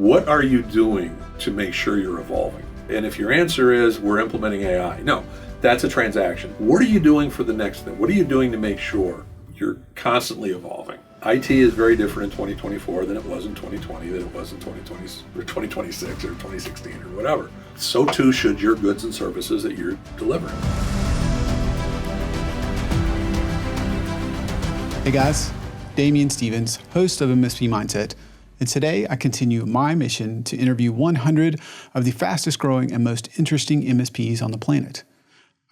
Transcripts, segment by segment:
what are you doing to make sure you're evolving? And if your answer is we're implementing AI, no, that's a transaction. What are you doing for the next thing? What are you doing to make sure you're constantly evolving? IT is very different in 2024 than it was in 2020, than it was in 2020 or 2026 or 2016 or whatever. So too should your goods and services that you're delivering. Hey guys, Damian Stevens, host of MSP Mindset, and today I continue my mission to interview 100 of the fastest growing and most interesting MSPs on the planet.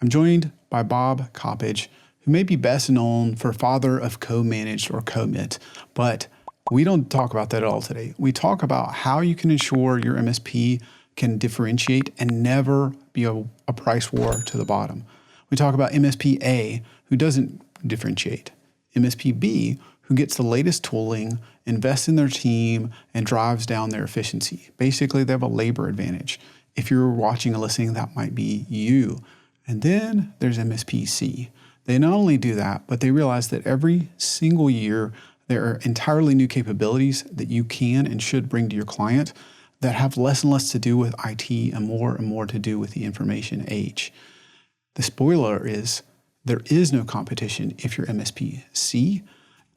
I'm joined by Bob Coppedge, who may be best known for father of co-managed or commit, but we don't talk about that at all today. We talk about how you can ensure your MSP can differentiate and never be a price war to the bottom. We talk about MSP A, who doesn't differentiate, MSP B, who gets the latest tooling, invests in their team, and drives down their efficiency. Basically, they have a labor advantage. If you're watching and listening, that might be you. And then there's MSP C. They not only do that, but they realize that every single year, there are entirely new capabilities that you can and should bring to your client that have less and less to do with IT and more to do with the information age. The spoiler is there is no competition if you're MSP C,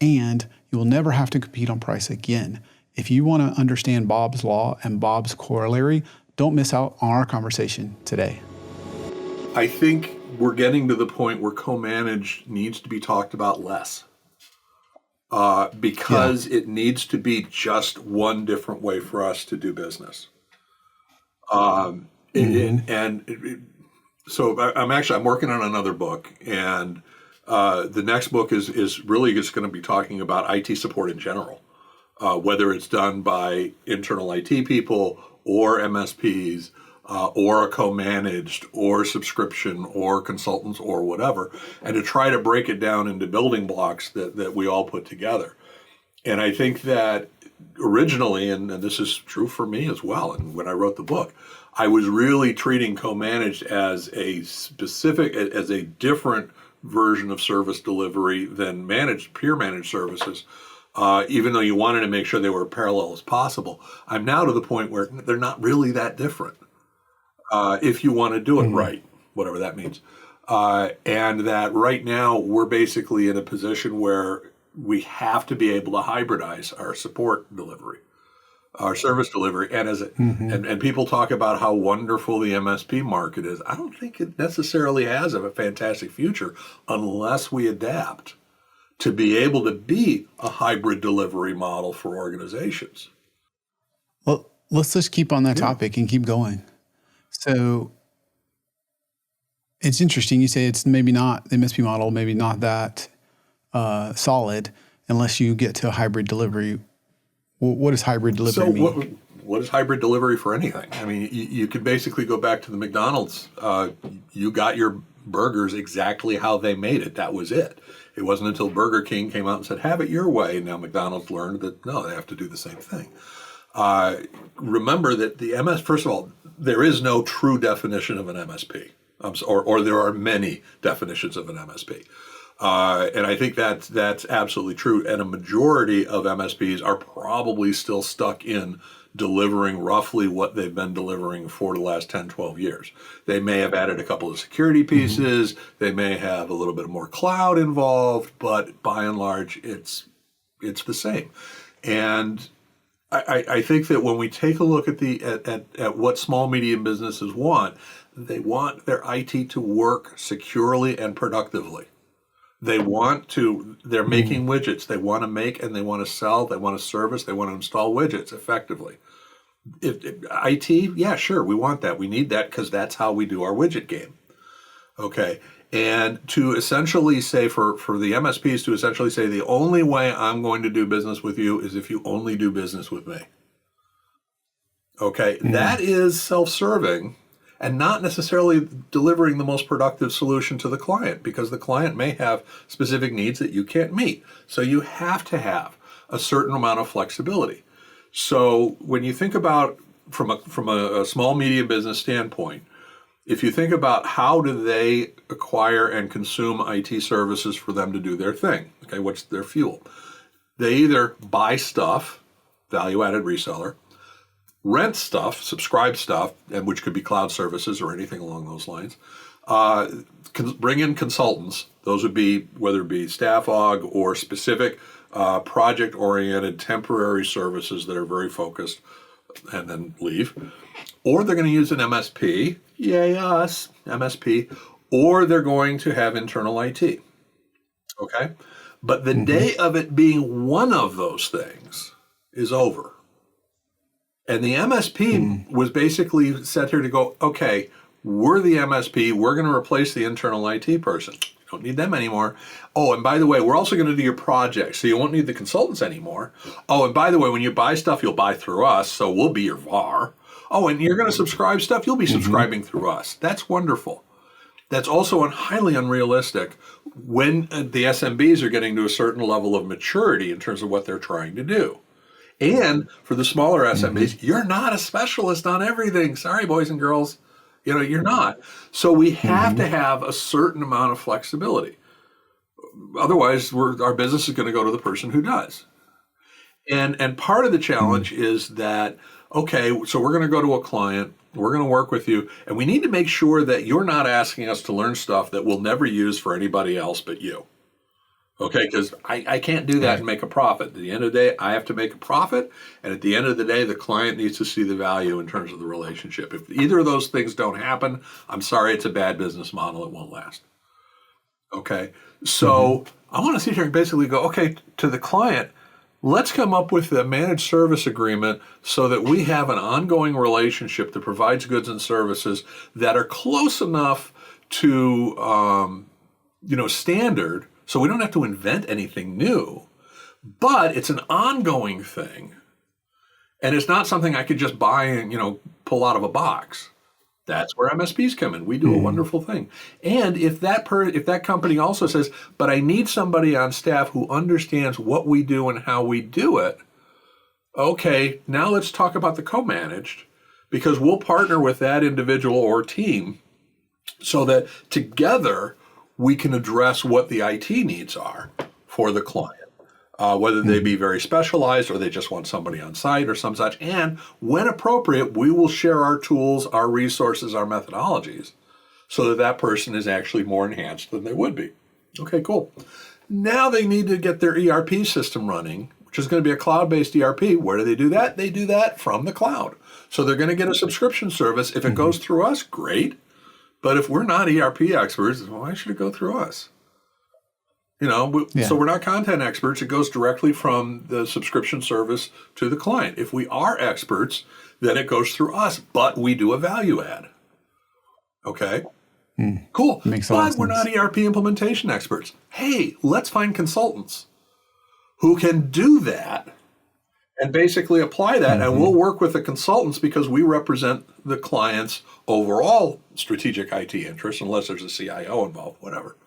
and you will never have to compete on price again. If you want to understand Bob's law and Bob's corollary, don't miss out on our conversation today. I think we're getting to the point where co-managed needs to be talked about less because it needs to be just one different way for us to do business. So I'm working on another book, and the next book is really just going to be talking about IT support in general, whether it's done by internal IT people or MSPs or a co-managed or subscription or consultants or whatever, and to try to break it down into building blocks that we all put together. And I think that originally, and this is true for me as well, and when I wrote the book, I was really treating co-managed as a different version of service delivery than peer managed services, even though you wanted to make sure they were parallel as possible. I'm now to the point where they're not really that different if you want to do it right, whatever that means. And that right now we're basically in a position where we have to be able to hybridize our support delivery, our service delivery, and and people talk about how wonderful the MSP market is. I don't think it necessarily has a fantastic future unless we adapt to be able to be a hybrid delivery model for organizations. Well, let's just keep on that topic and keep going. So it's interesting. You say it's maybe not the MSP model, maybe not that solid unless you get to a hybrid delivery. What does hybrid delivery mean? What is hybrid delivery for anything? I mean, you could basically go back to the McDonald's. You got your burgers exactly how they made it. That was it. It wasn't until Burger King came out and said, have it your way. And now McDonald's learned that, no, they have to do the same thing. Remember that the first of all, there is no true definition of an MSP, or there are many definitions of an MSP. And I think that's absolutely true. And a majority of MSPs are probably still stuck in delivering roughly what they've been delivering for the last 10, 12 years. They may have added a couple of security pieces. They may have a little bit more cloud involved, but by and large, it's the same. And I think that when we take a look at what small, medium businesses want, they want their IT to work securely and productively. They're making widgets. They want to make and they want to sell. They want to service. They want to install widgets effectively. IT, yeah, sure, we want that. We need that because that's how we do our widget game. Okay. And to essentially say for the MSPs to essentially say the only way I'm going to do business with you is if you only do business with me. Okay. That is self-serving and not necessarily delivering the most productive solution to the client, because the client may have specific needs that you can't meet. So you have to have a certain amount of flexibility. So when you think about from a small, medium business standpoint, if you think about how do they acquire and consume IT services for them to do their thing, okay, what's their fuel? They either buy stuff, value-added reseller, rent stuff, subscribe stuff, and which could be cloud services or anything along those lines. Bring in consultants. Those would be whether it be staff aug or specific project-oriented temporary services that are very focused, and then leave. Or they're going to use an MSP, yay us, MSP, or they're going to have internal IT. Okay? But the day of it being one of those things is over. And the MSP was basically set here to go, okay, we're the MSP, we're going to replace the internal IT person. You don't need them anymore. Oh, and by the way, we're also going to do your projects, so you won't need the consultants anymore. Oh, and by the way, when you buy stuff, you'll buy through us, so we'll be your VAR. Oh, and you're going to subscribe stuff, you'll be subscribing through us. That's wonderful. That's also highly unrealistic when the SMBs are getting to a certain level of maturity in terms of what they're trying to do. And for the smaller SMBs, you're not a specialist on everything. Sorry, boys and girls. You're not. So we have to have a certain amount of flexibility. Otherwise, our business is going to go to the person who does. And part of the challenge is that, okay, so we're going to go to a client, we're going to work with you, and we need to make sure that you're not asking us to learn stuff that we'll never use for anybody else but you. Okay, because I can't do that and make a profit. At the end of the day, I have to make a profit, and at the end of the day, the client needs to see the value in terms of the relationship. If either of those things don't happen, I'm sorry, it's a bad business model. It won't last. Okay, so I want to sit here and basically go, okay, to the client, let's come up with a managed service agreement so that we have an ongoing relationship that provides goods and services that are close enough to, standard, so we don't have to invent anything new, but it's an ongoing thing. And it's not something I could just buy and, pull out of a box. That's where MSPs come in. We do a wonderful thing. And if that company also says, but I need somebody on staff who understands what we do and how we do it, okay, now let's talk about the co-managed, because we'll partner with that individual or team so that together we can address what the IT needs are for the client. Whether they be very specialized or they just want somebody on site or some such. And when appropriate, we will share our tools, our resources, our methodologies so that that person is actually more enhanced than they would be. Okay, cool. Now they need to get their ERP system running, which is going to be a cloud-based ERP. Where do they do that? They do that from the cloud. So they're going to get a subscription service. If it goes through us, great. But if we're not ERP experts, why should it go through us? So we're not content experts. It goes directly from the subscription service to the client. If we are experts, then it goes through us, but we do a value add. Okay? Cool. But we're not ERP implementation experts. Hey, let's find consultants who can do that and basically apply that, and we'll work with the consultants because we represent the client's overall strategic IT interests, unless there's a CIO involved, whatever.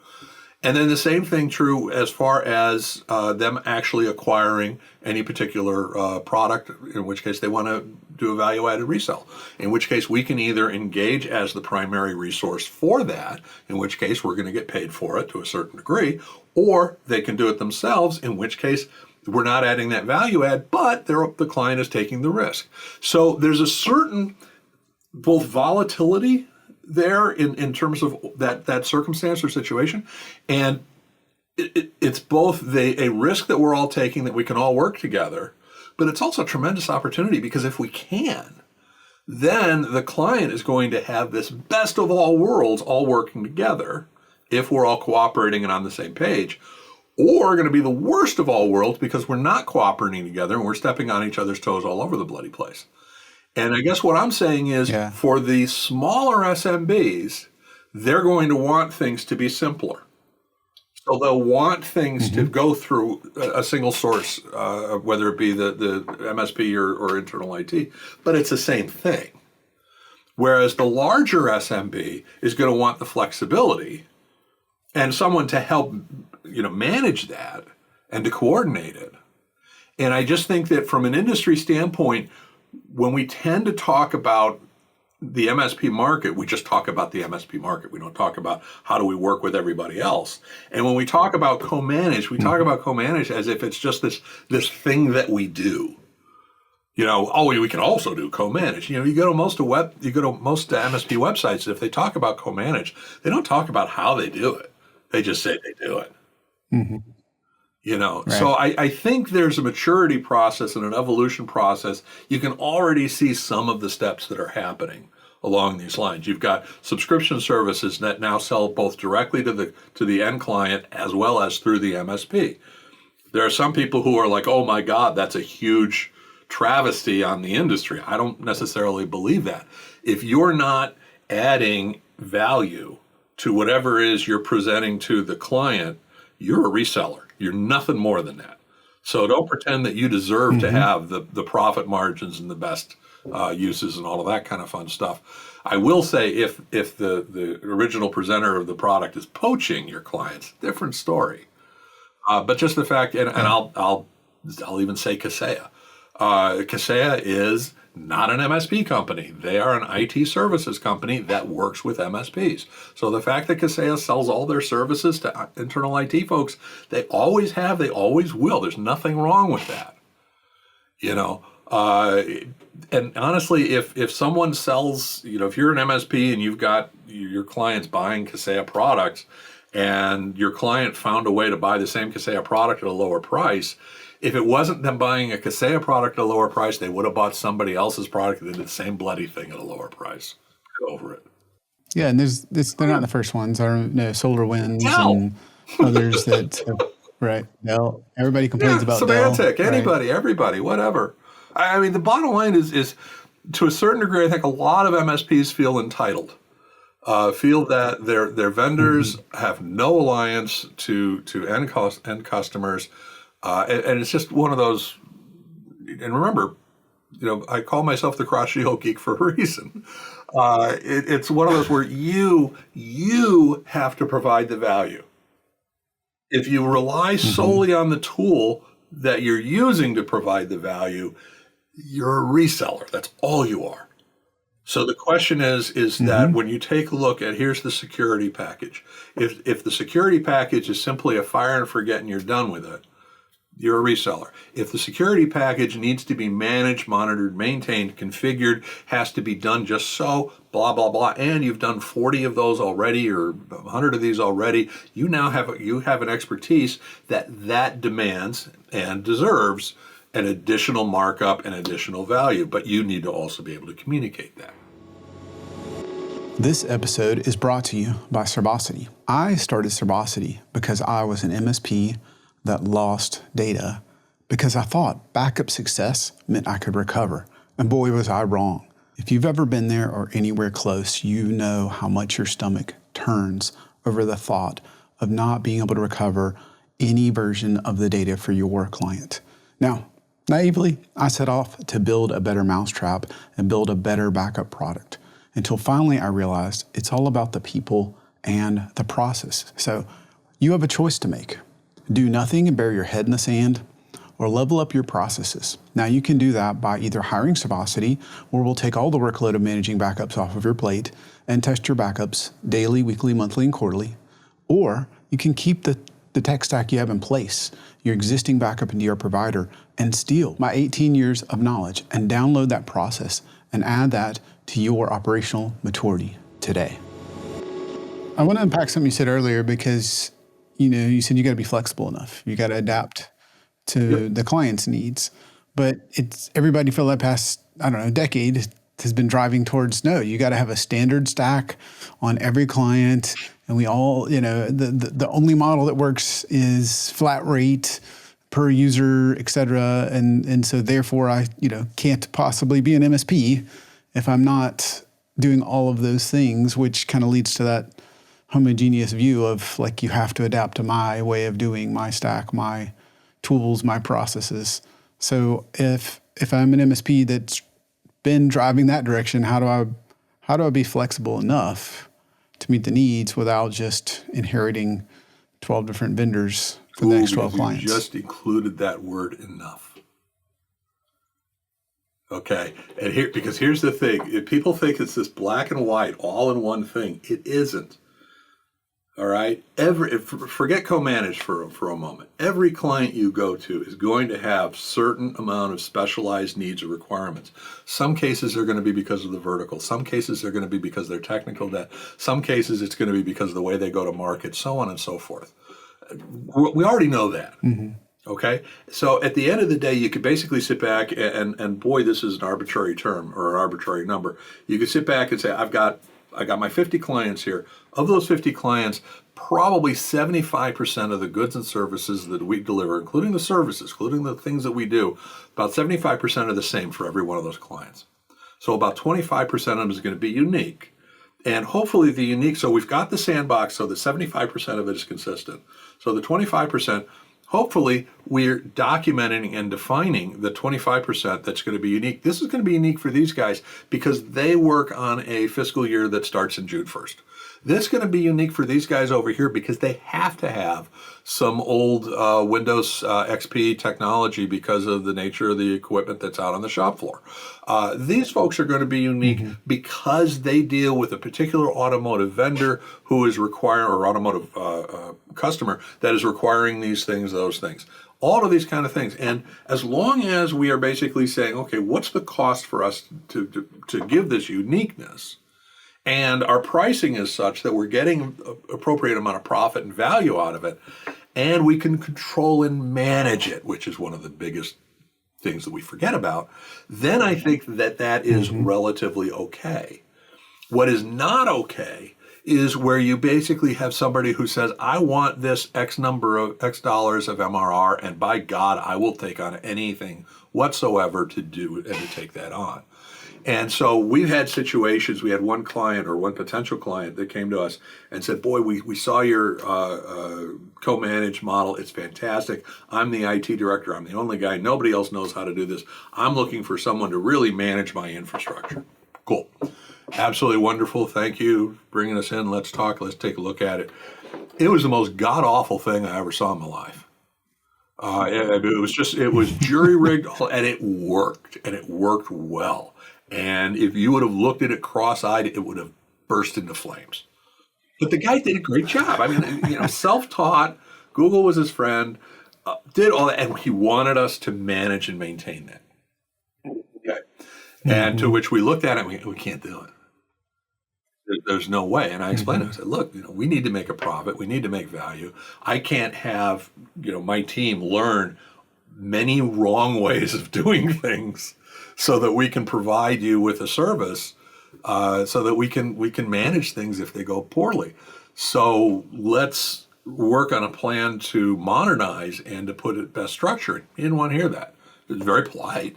And then the same thing true as far as them actually acquiring any particular product, in which case they want to do a value-added resell, in which case we can either engage as the primary resource for that, in which case we're going to get paid for it to a certain degree, or they can do it themselves, in which case we're not adding that value add, but the client is taking the risk. So there's a certain both volatility there in terms of that circumstance or situation, and it's both a risk that we're all taking that we can all work together, but it's also a tremendous opportunity because if we can, then the client is going to have this best of all worlds all working together if we're all cooperating and on the same page, or going to be the worst of all worlds because we're not cooperating together and we're stepping on each other's toes all over the bloody place. And I guess what I'm saying is for the smaller SMBs, they're going to want things to be simpler. So they'll want things to go through a single source, whether it be the MSP or internal IT, but it's the same thing. Whereas the larger SMB is going to want the flexibility and someone to help manage that and to coordinate it. And I just think that from an industry standpoint, when we tend to talk about the MSP market, we just talk about the MSP market. We don't talk about how do we work with everybody else. And when we talk about co-managed, we talk about co-managed as if it's just this thing that we do. We can also do co-manage. You go to most MSP websites. If they talk about co-manage, they don't talk about how they do it. They just say they do it. Mm-hmm. Right. So I think there's a maturity process and an evolution process. You can already see some of the steps that are happening along these lines. You've got subscription services that now sell both directly to the end client as well as through the MSP. There are some people who are like, oh my God, that's a huge travesty on the industry. I don't necessarily believe that. If you're not adding value to whatever it is you're presenting to the client, you're a reseller. You're nothing more than that. So don't pretend that you deserve to have the profit margins and the best uses and all of that kind of fun stuff. I will say if the original presenter of the product is poaching your clients, different story. But just the fact, and I'll even say Kaseya. Kaseya is not an MSP company. They are an IT services company that works with MSPs. So the fact that Kaseya sells all their services to internal IT folks, they always have, they always will. There's nothing wrong with that. And honestly, if someone sells, if you're an MSP and you've got your clients buying Kaseya products, and your client found a way to buy the same Kaseya product at a lower price, if it wasn't them buying a Kaseya product at a lower price, they would have bought somebody else's product that did the same bloody thing at a lower price. Get over it. Yeah, and they're not the first ones. I don't know, SolarWinds and others that right. Dell. Everybody complains about Symantec, Dell. anybody, everybody, whatever. I mean, the bottom line is to a certain degree, I think a lot of MSPs feel entitled. Feel that their vendors have no alliance to end customers, and it's just one of those. And remember, I call myself the cross-shield geek for a reason. It's one of those where you have to provide the value. If you rely solely on the tool that you're using to provide the value, you're a reseller. That's all you are. So the question is that when you take a look at, here's the security package. If the security package is simply a fire and forget and you're done with it, you're a reseller. If the security package needs to be managed, monitored, maintained, configured, has to be done just so, blah, blah, blah, and you've done 40 of those already or 100 of these already, you now have an expertise that demands and deserves an additional markup and additional value, but you need to also be able to communicate that. This episode is brought to you by Simplex-IT. I started Simplex-IT because I was an MSP that lost data because I thought backup success meant I could recover. And boy, was I wrong. If you've ever been there or anywhere close, you know how much your stomach turns over the thought of not being able to recover any version of the data for your client. Now, naively, I set off to build a better mousetrap and build a better backup product until finally I realized it's all about the people and the process. So you have a choice to make. Do nothing and bury your head in the sand, or level up your processes. Now you can do that by either hiring Simplex-IT, where we'll take all the workload of managing backups off of your plate and test your backups daily, weekly, monthly, and quarterly. Or you can keep the tech stack you have in place, your existing backup and DR provider, and steal my 18 years of knowledge and download that process and add that to your operational maturity today. I want to unpack something you said earlier because, you said you got to be flexible enough. You got to adapt to the client's needs. But it's everybody for the past, decade has been driving towards, no, you got to have a standard stack on every client. And we all, the only model that works is flat rate per user, et cetera. And so therefore I, can't possibly be an MSP if I'm not doing all of those things, which kind of leads to that homogeneous view of like, you have to adapt to my way of doing my stack, my tools, my processes. So if I'm an MSP that's been driving that direction, how do I be flexible enough to meet the needs without just inheriting 12 different vendors for the next 12 clients? You just included that word enough. Okay, and here's the thing. If people think it's this black and white, all in one thing, it isn't. All right. Forget co-managed for a moment. Every client you go to is going to have certain amount of specialized needs or requirements. Some cases they're going to be because of the vertical. Some cases they're going to be because they're technical debt. Some cases it's going to be because of the way they go to market, so on and so forth. We already know that. Okay. So at the end of the day, you could basically sit back and boy, this is an arbitrary term or an arbitrary number. You could sit back and say, I got my 50 clients here. Of those 50 clients, probably 75% of the goods and services that we deliver, including the services, including the things that we do, about 75% are the same for every one of those clients. So about 25% of them is going to be unique. And hopefully the unique, so we've got the sandbox so that 75% of it is consistent. So the 25%, hopefully we're documenting and defining the 25% that's going to be unique. This is going to be unique for these guys because they work on a fiscal year that starts in June 1st. This is going to be unique for these guys over here because they have to have some old Windows XP technology because of the nature of the equipment that's out on the shop floor. These folks are going to be unique because they deal with a particular automotive vendor who is requiring, or automotive customer that is requiring these things, those things. All of these kind of things. And as long as we are basically saying, okay, what's the cost for us to give this uniqueness? And our pricing is such that we're getting an appropriate amount of profit and value out of it, and we can control and manage it, which is one of the biggest things that we forget about, then I think that is relatively okay. What is not okay is where you basically have somebody who says, I want this X number of X dollars of MRR, and by God, I will take on anything whatsoever to do and to take that on. And so we've had situations, we had one client or one potential client that came to us and said, boy, we saw your co-managed model. It's fantastic. I'm the IT director. I'm the only guy. Nobody else knows how to do this. I'm looking for someone to really manage my infrastructure. Cool. Absolutely wonderful. Thank you for bringing us in. Let's talk. Let's take a look at it. It was the most god-awful thing I ever saw in my life. It was jury-rigged, and it worked well. And if you would have looked at it cross-eyed, it would have burst into flames. But the guy did a great job. I mean, self-taught, Google was his friend, did all that, and he wanted us to manage and maintain that. Okay. And to which we looked at it, we can't do it. There's no way. And I explained it. I said, look, we need to make a profit. We need to make value. I can't have, my team learn many wrong ways of doing things so that we can provide you with a service, so that we can manage things if they go poorly. So let's work on a plan to modernize and to put it best structured. He didn't want to hear that. It was very polite,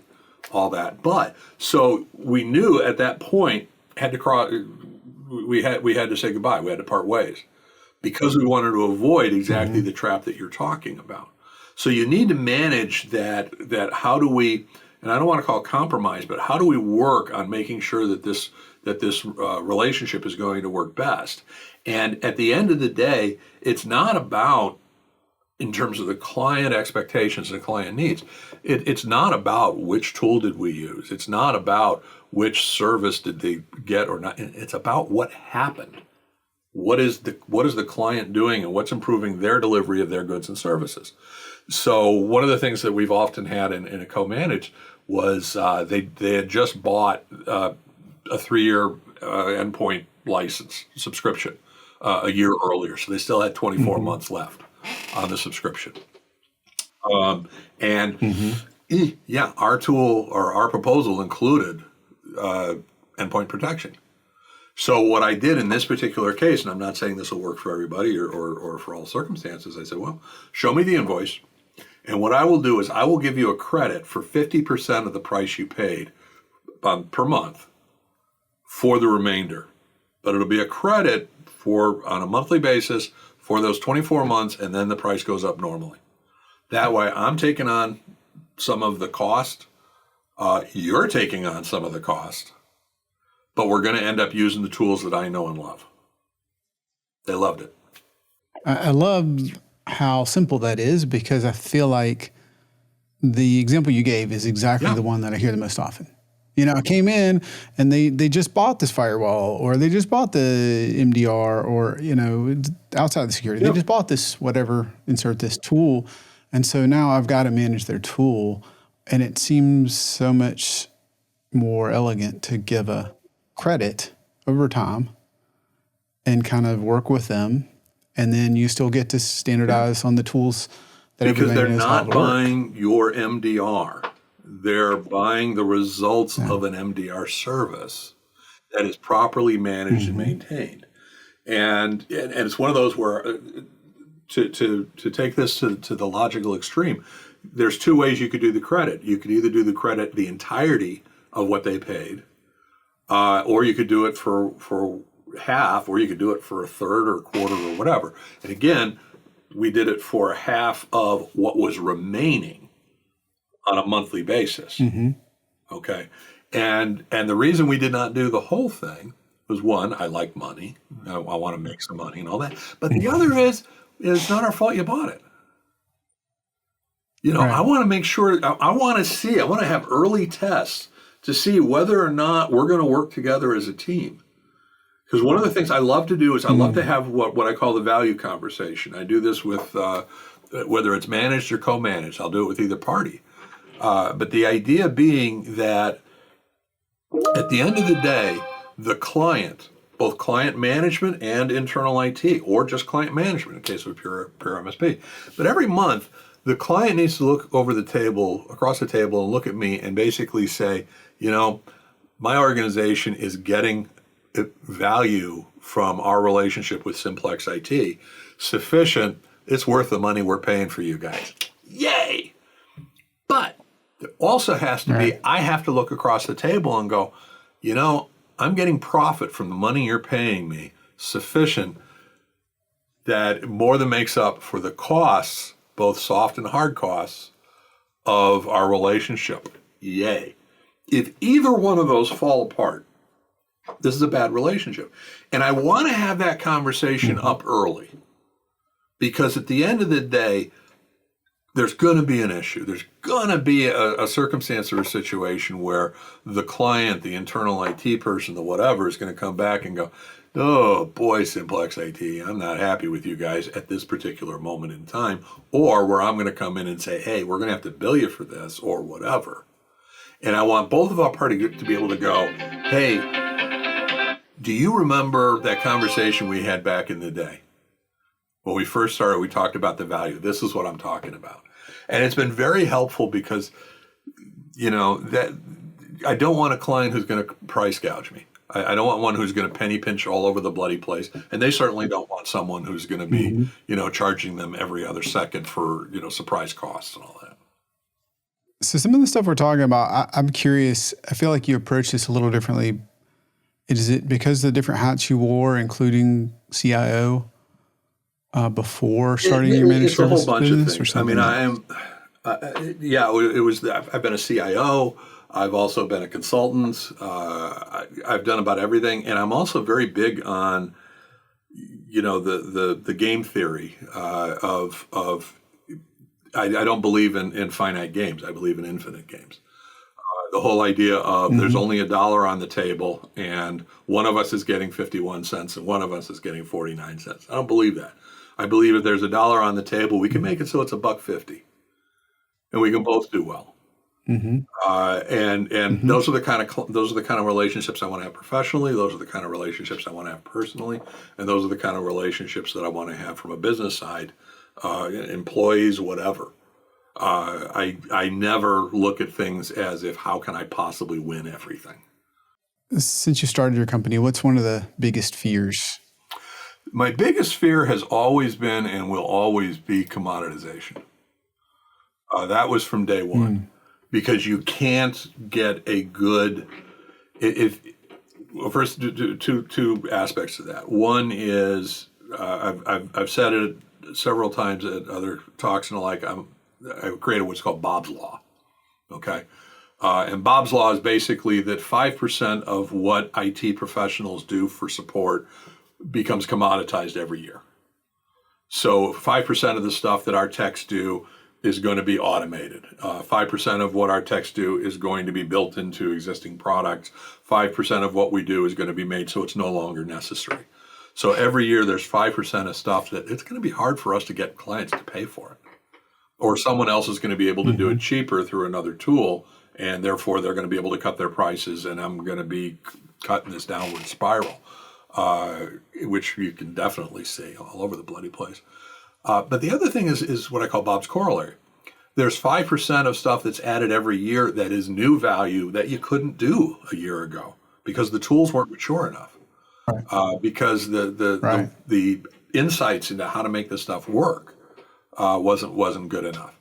all that. But so we knew at that point we had to say goodbye. We had to part ways because we wanted to avoid exactly the trap that you're talking about. So you need to manage that how do we, and I don't want to call it compromise, but how do we work on making sure that this relationship is going to work best? And at the end of the day, it's not about, in terms of the client expectations and client needs, it's not about which tool did we use. It's not about which service did they get or not. It's about what happened. What is the client doing and what's improving their delivery of their goods and services? So one of the things that we've often had in a co-managed was they had just bought a 3-year endpoint license subscription a year earlier. So they still had 24 months left on the subscription. Our tool or our proposal included endpoint protection. So what I did in this particular case, and I'm not saying this will work for everybody or for all circumstances, I said, well, show me the invoice. And what I will do is I will give you a credit for 50% of the price you paid per month for the remainder. But it'll be a credit on a monthly basis for those 24 months, and then the price goes up normally. That way I'm taking on some of the cost. You're taking on some of the cost. But we're going to end up using the tools that I know and love. They loved it. I love how simple that is because I feel like the example you gave is exactly the one that I hear the most often. I came in and they just bought this firewall, or they just bought the MDR, or, outside the security, they just bought this whatever, insert this tool. And so now I've got to manage their tool. And it seems so much more elegant to give a credit over time and kind of work with them. And then you still get to standardize on the tools that because everybody they're knows how not to work. buying your MDR. They're buying the results of an MDR service that is properly managed and maintained. And it's one of those where to take this to the logical extreme, there's two ways you could do the credit. You could either do the credit the entirety of what they paid, or you could do it for half, or you could do it for a third or a quarter or whatever. And again, we did it for half of what was remaining on a monthly basis. Okay. And the reason we did not do the whole thing was, one, I like money. I want to make some money and all that. But the other is it's not our fault you bought it. Right. I want to make sure, I want to have early tests to see whether or not we're going to work together as a team. Because one of the things I love to do is I love to have what I call the value conversation. I do this with, whether it's managed or co-managed, I'll do it with either party. But the idea being that at the end of the day, the client, both client management and internal IT, or just client management in case of a pure MSP, but every month, the client needs to look across the table and look at me and basically say, my organization is getting value from our relationship with Simplex-IT sufficient. It's worth the money we're paying for you guys. Yay! But there also has to be, I have to look across the table and go, I'm getting profit from the money you're paying me sufficient that more than makes up for the costs, both soft and hard costs, of our relationship. Yay. If either one of those fall apart, this is a bad relationship. And I want to have that conversation up early, because at the end of the day, there's going to be an issue. There's going to be a circumstance or a situation where the client, the internal IT person, the whatever, is going to come back and go, oh boy, Simplex-IT, I'm not happy with you guys at this particular moment in time. Or where I'm going to come in and say, hey, we're going to have to bill you for this or whatever. And I want both of our parties to be able to go, hey, do you remember that conversation we had back in the day? When we first started, we talked about the value. This is what I'm talking about. And it's been very helpful because, that I don't want a client who's going to price gouge me. I don't want one who's going to penny pinch all over the bloody place. And they certainly don't want someone who's going to be, charging them every other second for, surprise costs and all that. So some of the stuff we're talking about, I'm curious, I feel like you approach this a little differently. Is it because of the different hats you wore, including CIO, before starting your managed service business, or something? It was. I've been a CIO. I've also been a consultant. I've done about everything, and I'm also very big on, the game theory of. I don't believe in finite games. I believe in infinite games. The whole idea of there's only $1 on the table, and one of us is getting 51 cents, and one of us is getting 49 cents. I don't believe that. I believe if there's $1 on the table, we can make it so it's $1.50, and we can both do well. And those are the kind of relationships I want to have professionally. Those are the kind of relationships I want to have personally, and those are the kind of relationships that I want to have from a business side, employees, whatever. I never look at things as if how can I possibly win everything. Since you started your company, what's one of the biggest fears? My biggest fear has always been and will always be commoditization. That was from day one, because you can't get a good. First, two aspects to that. One is I've said it several times at other talks and the like. I created what's called Bob's Law. Okay. And Bob's Law is basically that 5% of what IT professionals do for support becomes commoditized every year. So 5% of the stuff that our techs do is going to be automated. 5% of what our techs do is going to be built into existing products. 5% of what we do is going to be made so it's no longer necessary. So every year there's 5% of stuff that it's going to be hard for us to get clients to pay for it. Or someone else is going to be able to do it cheaper through another tool, and therefore they're going to be able to cut their prices, and I'm going to be cutting this downward spiral, which you can definitely see all over the bloody place. But the other thing is what I call Bob's corollary. There's 5% of stuff that's added every year that is new value that you couldn't do a year ago because the tools weren't mature enough. Because the insights into how to make this stuff work wasn't good enough.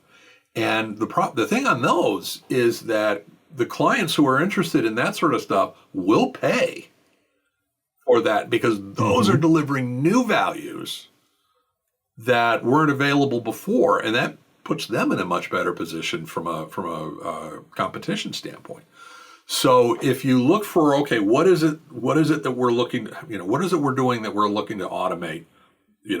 And the thing on those is that the clients who are interested in that sort of stuff will pay for that because those are delivering new values that weren't available before, and that puts them in a much better position from a competition standpoint. So if you look for, okay, what is it that we're looking, what is it we're doing that we're looking to automate,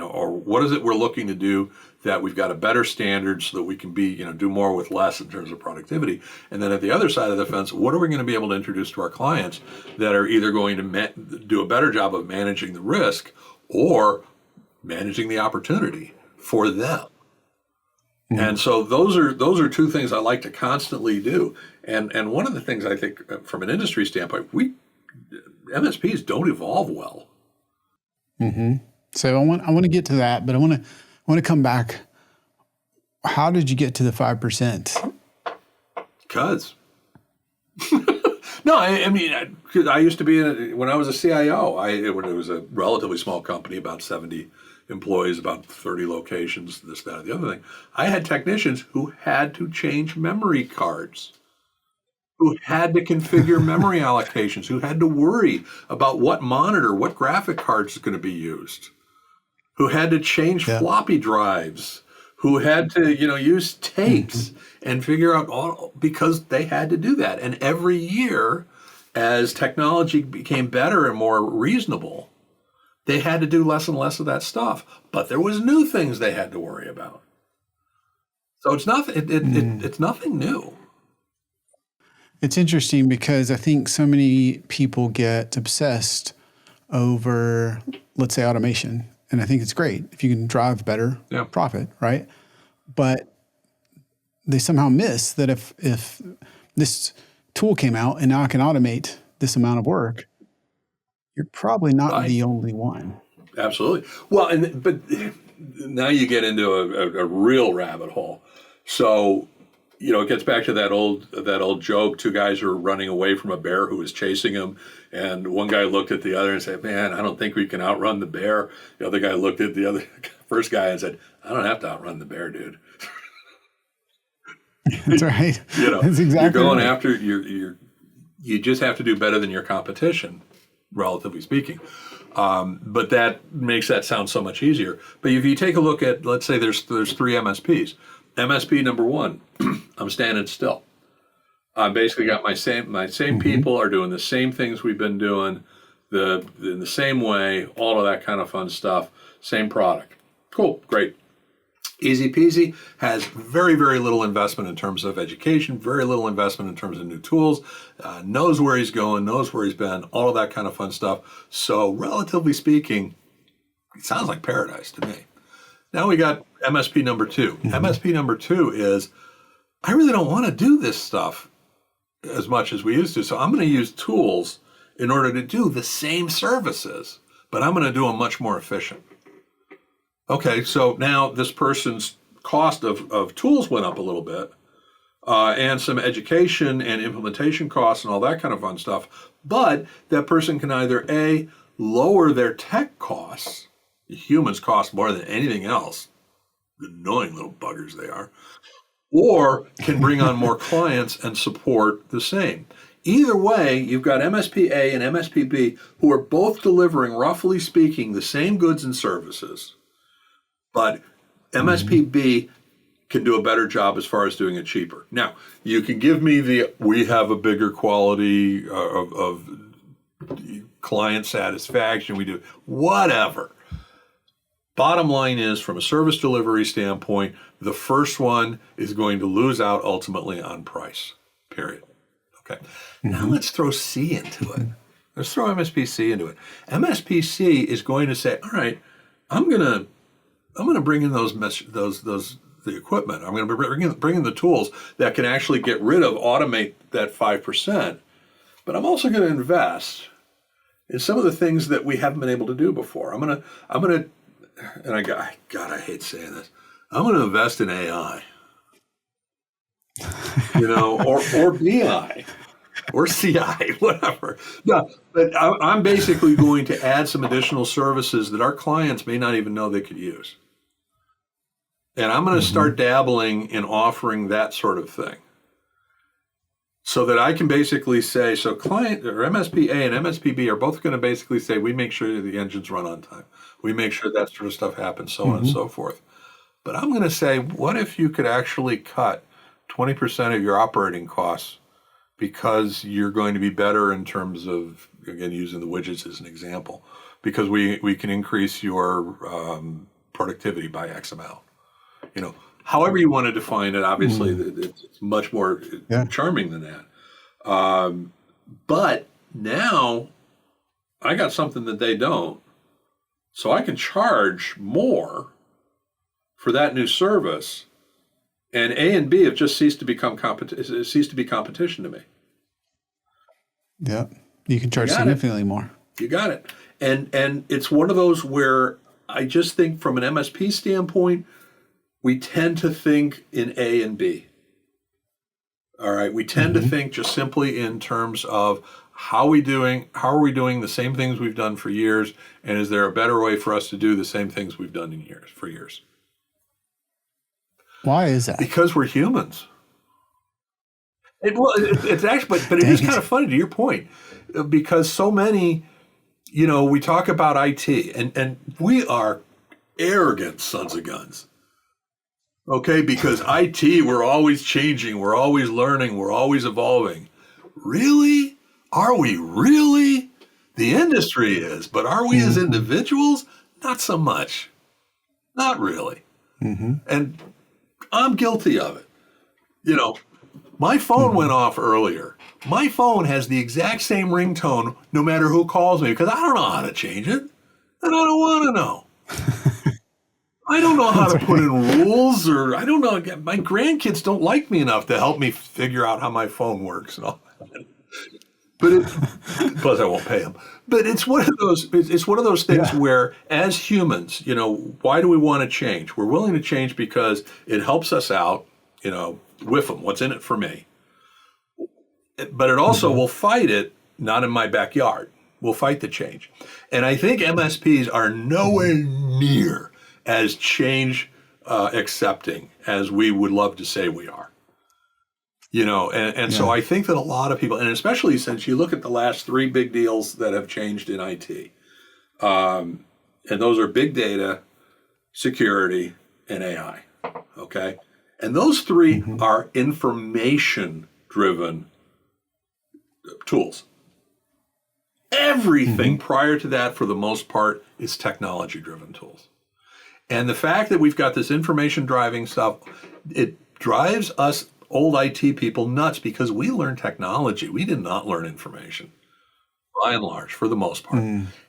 or what is it we're looking to do that we've got a better standard so that we can be, do more with less in terms of productivity. And then at the other side of the fence, what are we going to be able to introduce to our clients that are either going to do a better job of managing the risk or managing the opportunity for them? And so those are two things I like to constantly do. And one of the things I think from an industry standpoint, MSPs don't evolve well. So I want to get to that, but I want to come back. How did you get to the 5%? Because no, I mean, I used to be when I was a CIO. When it was a relatively small company, about 70 employees, about 30 locations, this, that, and the other thing. I had technicians who had to change memory cards, who had to configure memory allocations, who had to worry about what monitor, what graphic cards is going to be used, who had to change floppy drives, who had to, use tapes and figure out all, because they had to do that. And every year, as technology became better and more reasonable, they had to do less and less of that stuff, but there was new things they had to worry about. So it's nothing. It's nothing new. It's interesting because I think so many people get obsessed over, let's say, automation, and I think it's great if you can drive better profit, right? But they somehow miss that if this tool came out and now I can automate this amount of work, you're probably not the only one. Absolutely. Well, but now you get into a real rabbit hole. So, it gets back to that old joke. Two guys are running away from a bear who was chasing them, and one guy looked at the other and said, "Man, I don't think we can outrun the bear." The other guy looked at the first guy and said, "I don't have to outrun the bear, dude." That's right. That's exactly you're going right. after you just have to do better than your competition, relatively speaking. But that makes that sound so much easier. But if you take a look at, let's say there's three MSPs. MSP number one, I'm standing still. I basically got my same people are doing the same things we've been doing, in the same way, all of that kind of fun stuff, same product. Cool, great. Easy peasy, has very, very little investment in terms of education, very little investment in terms of new tools, knows where he's going, knows where he's been, all of that kind of fun stuff. So relatively speaking, it sounds like paradise to me. Now we got MSP number two. MSP number two is, I really don't want to do this stuff as much as we used to, so I'm going to use tools in order to do the same services, but I'm going to do them much more efficient. Okay, so now this person's cost of tools went up a little bit, and some education and implementation costs and all that kind of fun stuff, but that person can either A, lower their tech costs, humans cost more than anything else, annoying little buggers they are, or can bring on more clients and support the same. Either way, you've got MSP A and MSP B who are both delivering, roughly speaking, the same goods and services, but MSP B can do a better job as far as doing it cheaper. Now, you can give me we have a bigger quality of client satisfaction, we do, whatever. bottom line is, from a service delivery standpoint, the first one is going to lose out ultimately on price, period. Okay. Now let's throw C into it. Let's throw MSPC into it. MSPC is going to say, all right, I'm gonna bring in the equipment. I'm going to bring in the tools that can actually get rid of, automate that 5%. But I'm also going to invest in some of the things that we haven't been able to do before. I'm gonna, and God, I hate saying this. I'm going to invest in AI, or BI. Or CI, whatever. No, but I'm basically going to add some additional services that our clients may not even know they could use. And I'm going to start dabbling in offering that sort of thing. So that I can basically say, so client or MSP A and MSP B are both going to basically say, we make sure that the engines run on time. We make sure that sort of stuff happens, so on and so forth. But I'm going to say, what if you could actually cut 20% of your operating costs because you're going to be better in terms of, again, using the widgets as an example, because we can increase your productivity by X amount. However you want to define it, obviously it's much more charming than that. But now I got something that they don't, so I can charge more for that new service. And A and B have just ceased to be competition to me. Yeah, you can charge significantly more. You got it. And it's one of those where I just think from an MSP standpoint, we tend to think in A and B. All right, we tend to think just simply in terms of how are we doing the same things we've done for years, and is there a better way for us to do the same things we've done for years? Why is that? Because we're humans. It's actually, but it is kind of funny to your point, because so many, we talk about IT, and we are arrogant sons of guns. Okay, because IT, we're always changing, we're always learning, we're always evolving. Really? Are we really? The industry is, but are we as individuals? Not so much. Not really. And I'm guilty of it. My phone went off earlier. My phone has the exact same ringtone no matter who calls me, because I don't know how to change it, and I don't want to know. I don't know how to put in rules, or I don't know. My grandkids don't like me enough to help me figure out how my phone works and all that. But plus I won't pay them. But it's one of those. It's one of those things where, as humans, why do we want to change? We're willing to change because it helps us out. With them. What's in it for me? But it also will fight it. Not in my backyard. We'll fight the change. And I think MSPs are nowhere near as change accepting as we would love to say we are. So I think that a lot of people, and especially since you look at the last 3 big deals that have changed in IT, and those are big data, security, and AI, okay? And those 3 are information-driven tools. Everything prior to that, for the most part, is technology-driven tools. And the fact that we've got this information-driving stuff, it drives us old IT people nuts, because we learn technology. We did not learn information, by and large, for the most part.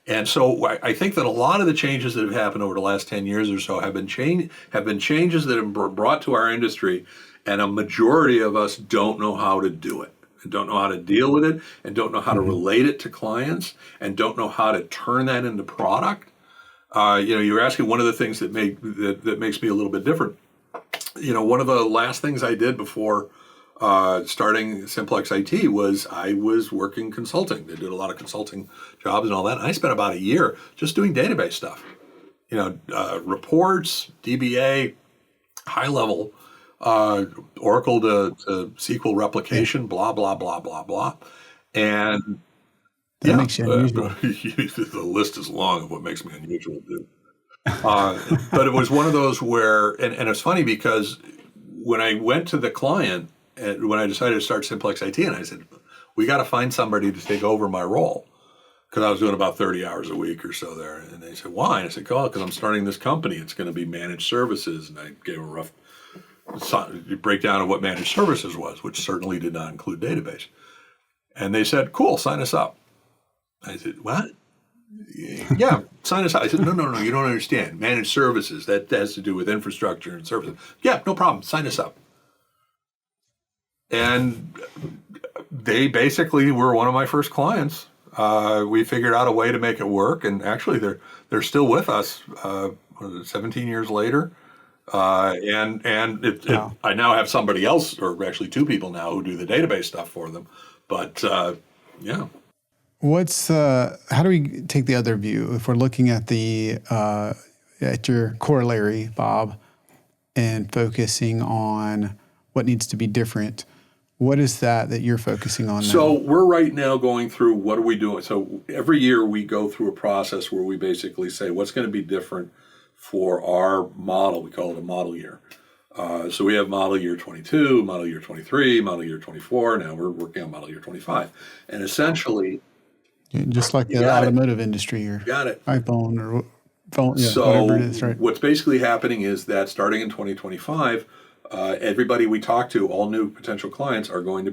And so I think that a lot of the changes that have happened over the last 10 years or so have been changes that have been brought to our industry, and a majority of us don't know how to do it, and don't know how to deal with it, and don't know how to relate it to clients, and don't know how to turn that into product. You were asking one of the things that makes me a little bit different. One of the last things I did before starting Simplex-IT was I was working consulting. They did a lot of consulting jobs and all that. And I spent about a year just doing database stuff. Reports, DBA, high level, Oracle to SQL replication, blah, blah, blah, blah, blah. And that makes you unusual. The list is long of what makes me unusual, dude. But it was one of those where, and it's funny because when I went to the client, and when I decided to start Simplex-IT, and I said, we got to find somebody to take over my role. because I was doing about 30 hours a week or so there. And they said, why? And I said, oh, because I'm starting this company. It's going to be managed services. And I gave a rough breakdown of what managed services was, which certainly did not include database. And they said, cool, sign us up. I said, what? Yeah, sign us up. I said, no, you don't understand. Managed services, that has to do with infrastructure and services. Yeah, no problem, sign us up. And they basically were one of my first clients. We figured out a way to make it work, and actually they're still with us. 17 years later, and Wow. I now have somebody else, or actually two people now, who do the database stuff for them. But yeah. How do we take the other view? If we're looking at at your corollary, Bob, and focusing on what needs to be different, what is that you're focusing on So now? we're right now going through, what are we doing? So every year we go through a process where we basically say what's going to be different for our model. We call it a model year. So we have model year 22, model year 23, model year 24. Now we're working on model year 25. And essentially, Just like you the got it. automotive industry or Got it. iPhone or phone, So whatever it is, right? what's basically happening is that starting in 2025, everybody we talk to, all new potential clients, we're only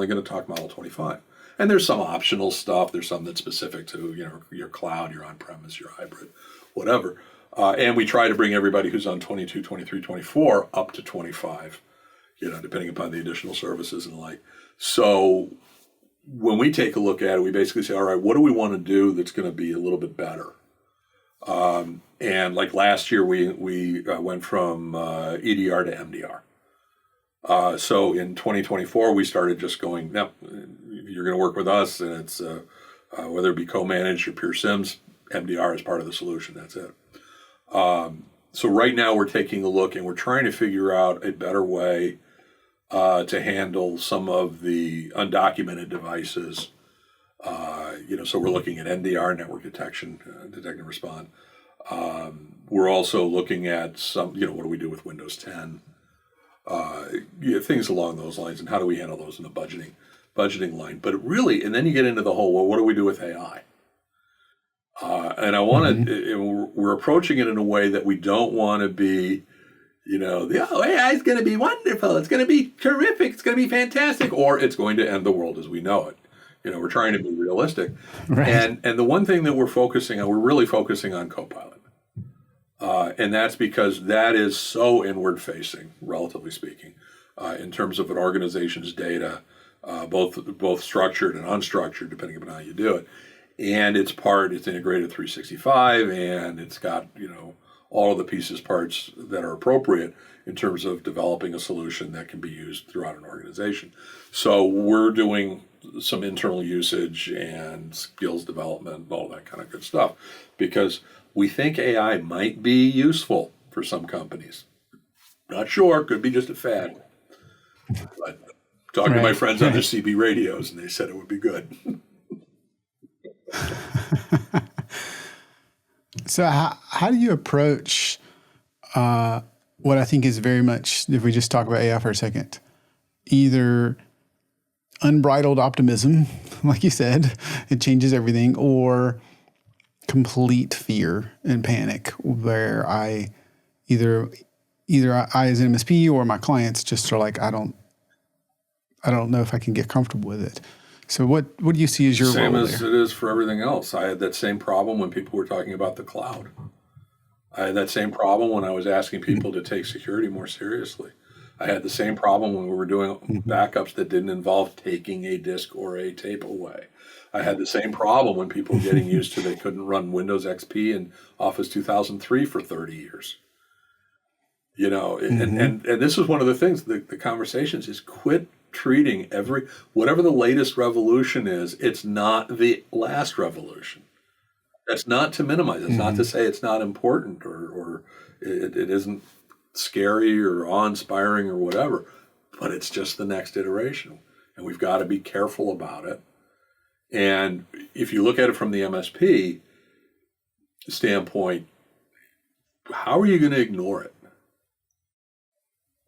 going to talk Model 25. And there's some optional stuff. There's some that's specific to your cloud, your on-premise, your hybrid, whatever. And we try to bring everybody who's on 22, 23, 24 up to 25, depending upon the additional services and the like. So when we take a look at it, we basically say, all right, what do we want to do that's going to be a little bit better? And like last year, we went from EDR to MDR. So in 2024, we started just going, now, you're going to work with us, and it's whether it be co-managed or pure SIMs, MDR is part of the solution. That's it. So right now, we're taking a look, and we're trying to figure out a better way to handle some of the undocumented devices. So we're looking at NDR, network detection, detect and respond. We're also looking at some, what do we do with Windows 10? Things along those lines, and how do we handle those in the budgeting line? But really, and then you get into the whole, well, what do we do with AI? And I want to, we're approaching it in a way that we don't want to be, AI is going to be wonderful. It's going to be terrific. It's going to be fantastic, or it's going to end the world as we know it. We're trying to be realistic. Right. And the one thing that we're really focusing on Copilot. And that's because that is so inward facing, relatively speaking, in terms of an organization's data, both structured and unstructured, depending upon how you do it. And it's integrated 365, and it's got, all of the pieces, parts that are appropriate in terms of developing a solution that can be used throughout an organization. So we're doing some internal usage and skills development, all that kind of good stuff, because we think AI might be useful for some companies. Not sure, could be just a fad. But talking to my friends on the CB radios, and they said it would be good. So how do you approach what I think is very much, if we just talk about AI for a second, either unbridled optimism, like you said, it changes everything, or complete fear and panic, where I either I as an MSP or my clients just are like, I don't know if I can get comfortable with it. So what do you see as your Same role as there? it is for everything else. I had that same problem when people were talking about the cloud. I had that same problem when I was asking people to take security more seriously. I had the same problem when we were doing backups that didn't involve taking a disk or a tape away. I had the same problem when people were getting used to they couldn't run Windows XP and Office 2003 for 30 years. And this is one of the things, the conversations is quit treating whatever the latest revolution is, it's not the last revolution. That's not to minimize. It's not to say it's not important or it isn't scary or awe-inspiring or whatever, but it's just the next iteration. And we've got to be careful about it. And if you look at it from the MSP standpoint, how are you going to ignore it?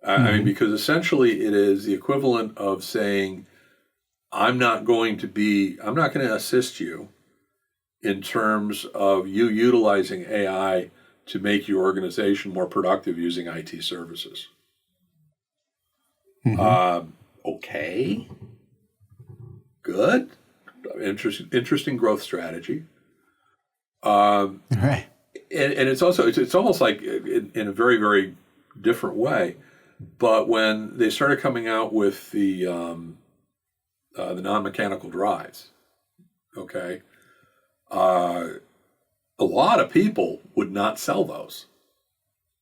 I mean, because essentially it is the equivalent of saying, I'm not going to assist you in terms of you utilizing AI to make your organization more productive using IT services. Okay, good, interesting growth strategy. Right. And it's also it's almost like in a very, very different way. But when they started coming out with the non-mechanical drives, okay, a lot of people would not sell those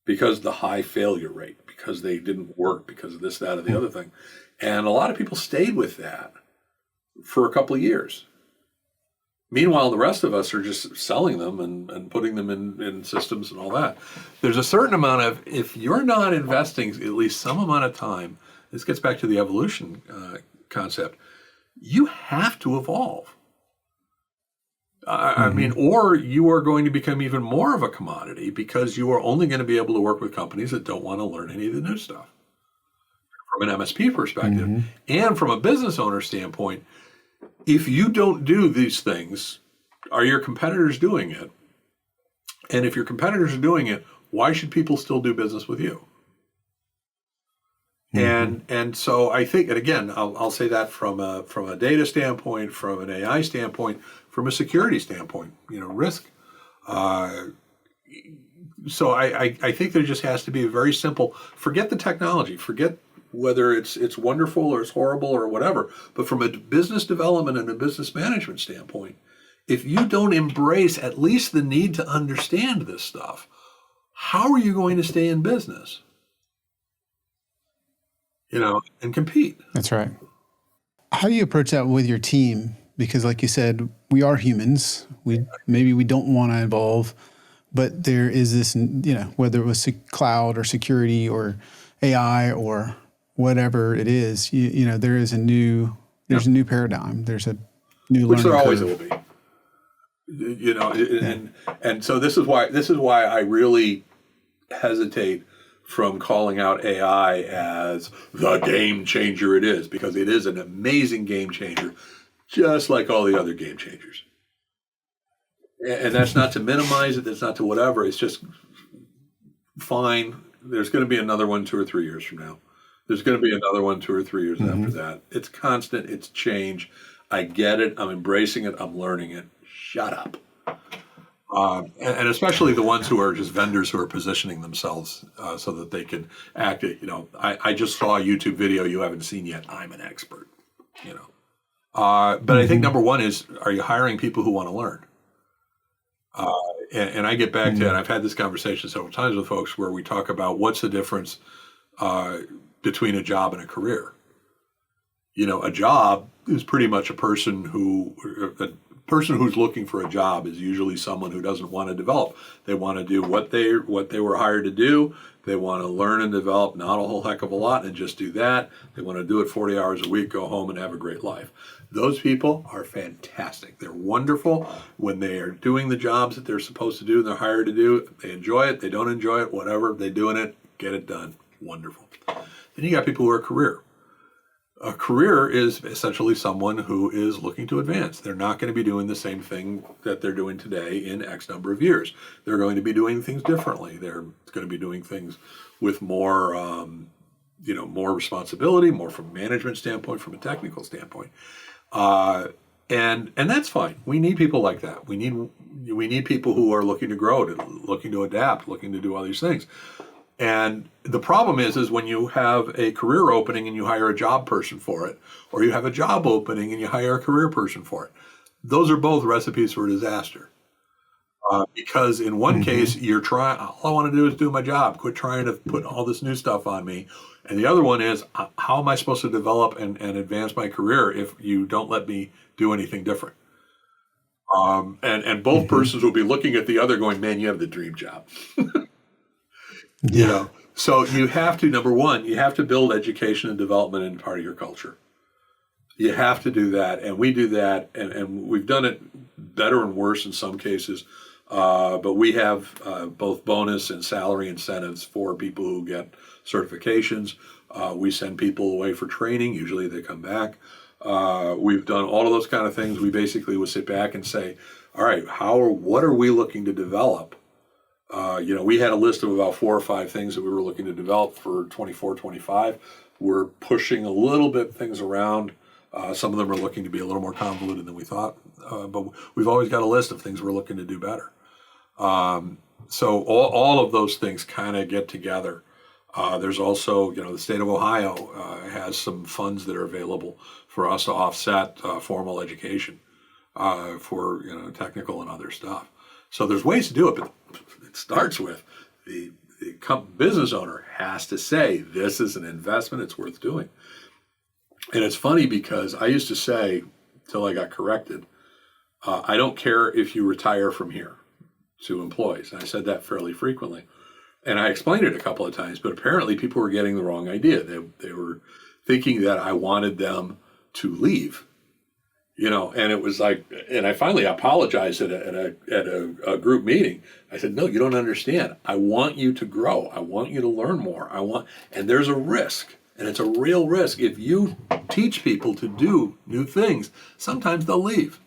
because of the high failure rate, because they didn't work, because of this, that, or the other thing. And a lot of people stayed with that for a couple of years. Meanwhile, the rest of us are just selling them and putting them in systems and all that. There's a certain amount of, if you're not investing at least some amount of time, this gets back to the evolution concept, you have to evolve. I mean, or you are going to become even more of a commodity because you are only going to be able to work with companies that don't want to learn any of the new stuff. From an MSP perspective, and from a business owner standpoint, if you don't do these things, are your competitors doing it? And if your competitors are doing it, why should people still do business with you? And so I think, and again, I'll say that from a data standpoint, from an AI standpoint, from a security standpoint, risk. So I think there just has to be a very simple, forget the technology, forget whether it's wonderful or it's horrible or whatever, but from a business development and a business management standpoint, if you don't embrace at least the need to understand this stuff, how are you going to stay in business? And compete. That's right. How do you approach that with your team? Because like you said, we are humans. Maybe we don't want to evolve, but there is this, whether it was cloud or security or AI or whatever it is, there is a new paradigm. There's a new which learning there always curve. will be. And so this is why I really hesitate from calling out AI as the game changer it is, because it is an amazing game changer, just like all the other game changers. And that's not to minimize it, that's not to whatever, it's just fine. There's going to be another one 2 or 3 years from now. There's going to be another one 2 or 3 years after that. It's constant, it's change. I get it, I'm embracing it, I'm learning it. Shut up. And especially the ones who are just vendors who are positioning themselves so that they can act. I just saw a YouTube video you haven't seen yet. I'm an expert. But I think number one is, are you hiring people who want to learn? And I get back to that. I've had this conversation several times with folks where we talk about what's the difference between a job and a career. A job is pretty much a person who's looking for a job is usually someone who doesn't want to develop. They want to do what they were hired to do. They want to learn and develop not a whole heck of a lot and just do that. They want to do it 40 hours a week, go home and have a great life. Those people are fantastic. They're wonderful when they are doing the jobs that they're supposed to do and they're hired to do. They enjoy it. They don't enjoy it, whatever. They're doing it. Get it done. Wonderful. Then you got people who are career. A career is essentially someone who is looking to advance. They're not going to be doing the same thing that they're doing today in X number of years. They're going to be doing things differently. They're going to be doing things with more, more responsibility, more from a management standpoint, from a technical standpoint. And that's fine. We need people like that. We need people who are looking to grow, looking to adapt, looking to do all these things. And the problem is when you have a career opening and you hire a job person for it, or you have a job opening and you hire a career person for it, those are both recipes for disaster. Because in one case, you're trying, all I want to do is do my job, quit trying to put all this new stuff on me. And the other one is, how am I supposed to develop and advance my career if you don't let me do anything different? And both persons will be looking at the other going, man, you have the dream job. So you have to, number one, you have to build education and development into part of your culture. You have to do that, and we do that, and we've done it better and worse in some cases, but we have both bonus and salary incentives for people who get certifications. We send people away for training. Usually they come back. We've done all of those kind of things. We basically would sit back and say, all right, what are we looking to develop? We had a list of about 4 or 5 things that we were looking to develop for 24, 25. We're pushing a little bit things around. Some of them are looking to be a little more convoluted than we thought, but we've always got a list of things we're looking to do better. So all of those things kind of get together. There's also, the state of Ohio has some funds that are available for us to offset formal education for technical and other stuff. So there's ways to do it, but it starts with the business owner has to say, this is an investment, it's worth doing. And it's funny because I used to say, till I got corrected, I don't care if you retire from here, to employees. And I said that fairly frequently. And I explained it a couple of times, but apparently people were getting the wrong idea. They were thinking that I wanted them to leave. And it was like, and I finally apologized at a group meeting. I said, no, you don't understand. I want you to grow. I want you to learn more. And there's a risk, and it's a real risk. If you teach people to do new things, sometimes they'll leave.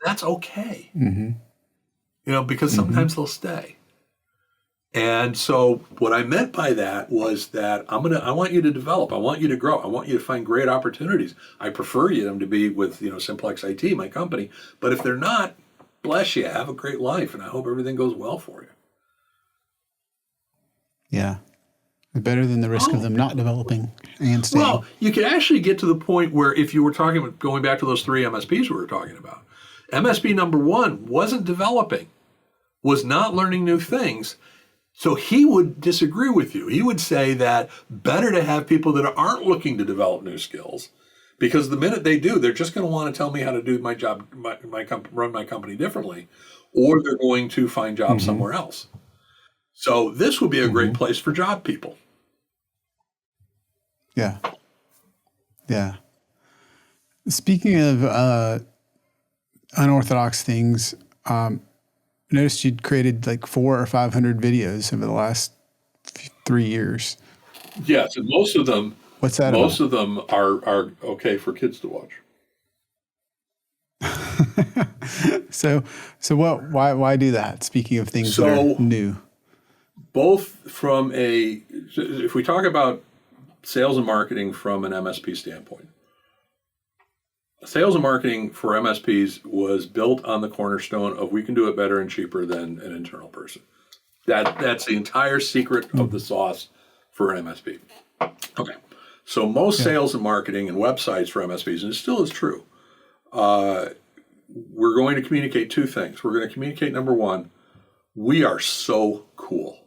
That's okay. Mm-hmm. Because sometimes they'll stay. And so what I meant by that was that I want you to develop. I want you to grow. I want you to find great opportunities. I prefer them to be with, Simplex-IT, my company. But if they're not, bless you, have a great life. And I hope everything goes well for you. Yeah. Better than the risk of them not developing and staying. Well, you could actually get to the point where if you were talking about going back to those 3 MSPs we were talking about, MSP number 1 wasn't developing, was not learning new things. So he would disagree with you. He would say that better to have people that aren't looking to develop new skills, because the minute they do, they're just going to want to tell me how to do my job, run my company differently, or they're going to find jobs somewhere else. So this would be a great place for job people. Yeah. Yeah. Speaking of unorthodox things, noticed you'd created like 400 or 500 videos over the last 3 years. Yes, and most of them. What's that Most about? of them are okay for kids to watch. So what? Why do that? Speaking of things that are new, both if we talk about sales and marketing from an MSP standpoint. Sales and marketing for MSPs was built on the cornerstone of we can do it better and cheaper than an internal person. That's the entire secret of the sauce for an MSP. Okay, so most sales and marketing and websites for MSPs, and it still is true, we're going to communicate 2 things. We're going to communicate, number 1, we are so cool.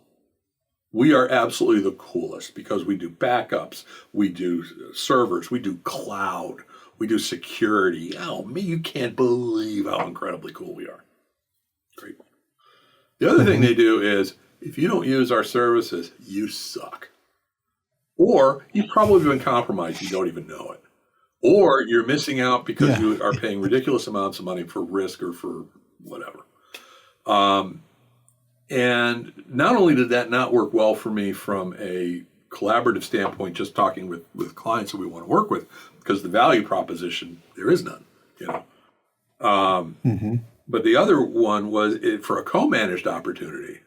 We are absolutely the coolest because we do backups, we do servers, we do cloud, we do security. Oh, you can't believe how incredibly cool we are. Great. The other thing they do is, if you don't use our services, you suck. Or you've probably been compromised, you don't even know it. Or you're missing out because you are paying ridiculous amounts of money for risk or for whatever. And not only did that not work well for me from a collaborative standpoint, just talking with clients that we want to work with, because the value proposition, there is none, But the other one was for a co-managed opportunity.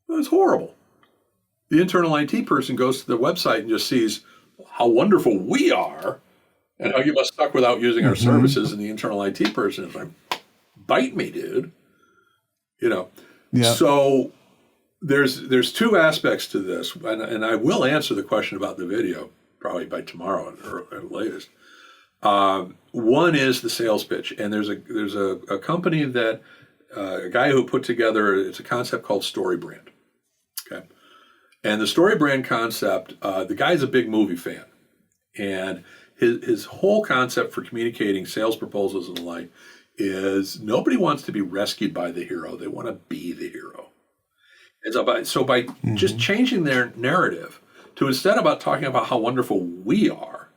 It was horrible. The internal IT person goes to the website and just sees how wonderful we are and how you must suck without using our services. And the internal IT person is like, bite me, dude. So there's 2 aspects to this, and I will answer the question about the video probably by tomorrow at latest. One is the sales pitch, and there's a company that a guy who put together, it's a concept called Story Brand. Okay, and the Story Brand concept, the guy's a big movie fan, and his whole concept for communicating sales proposals and the like is nobody wants to be rescued by the hero; they want to be the hero. And so by just changing their narrative to, instead about talking about how wonderful we are,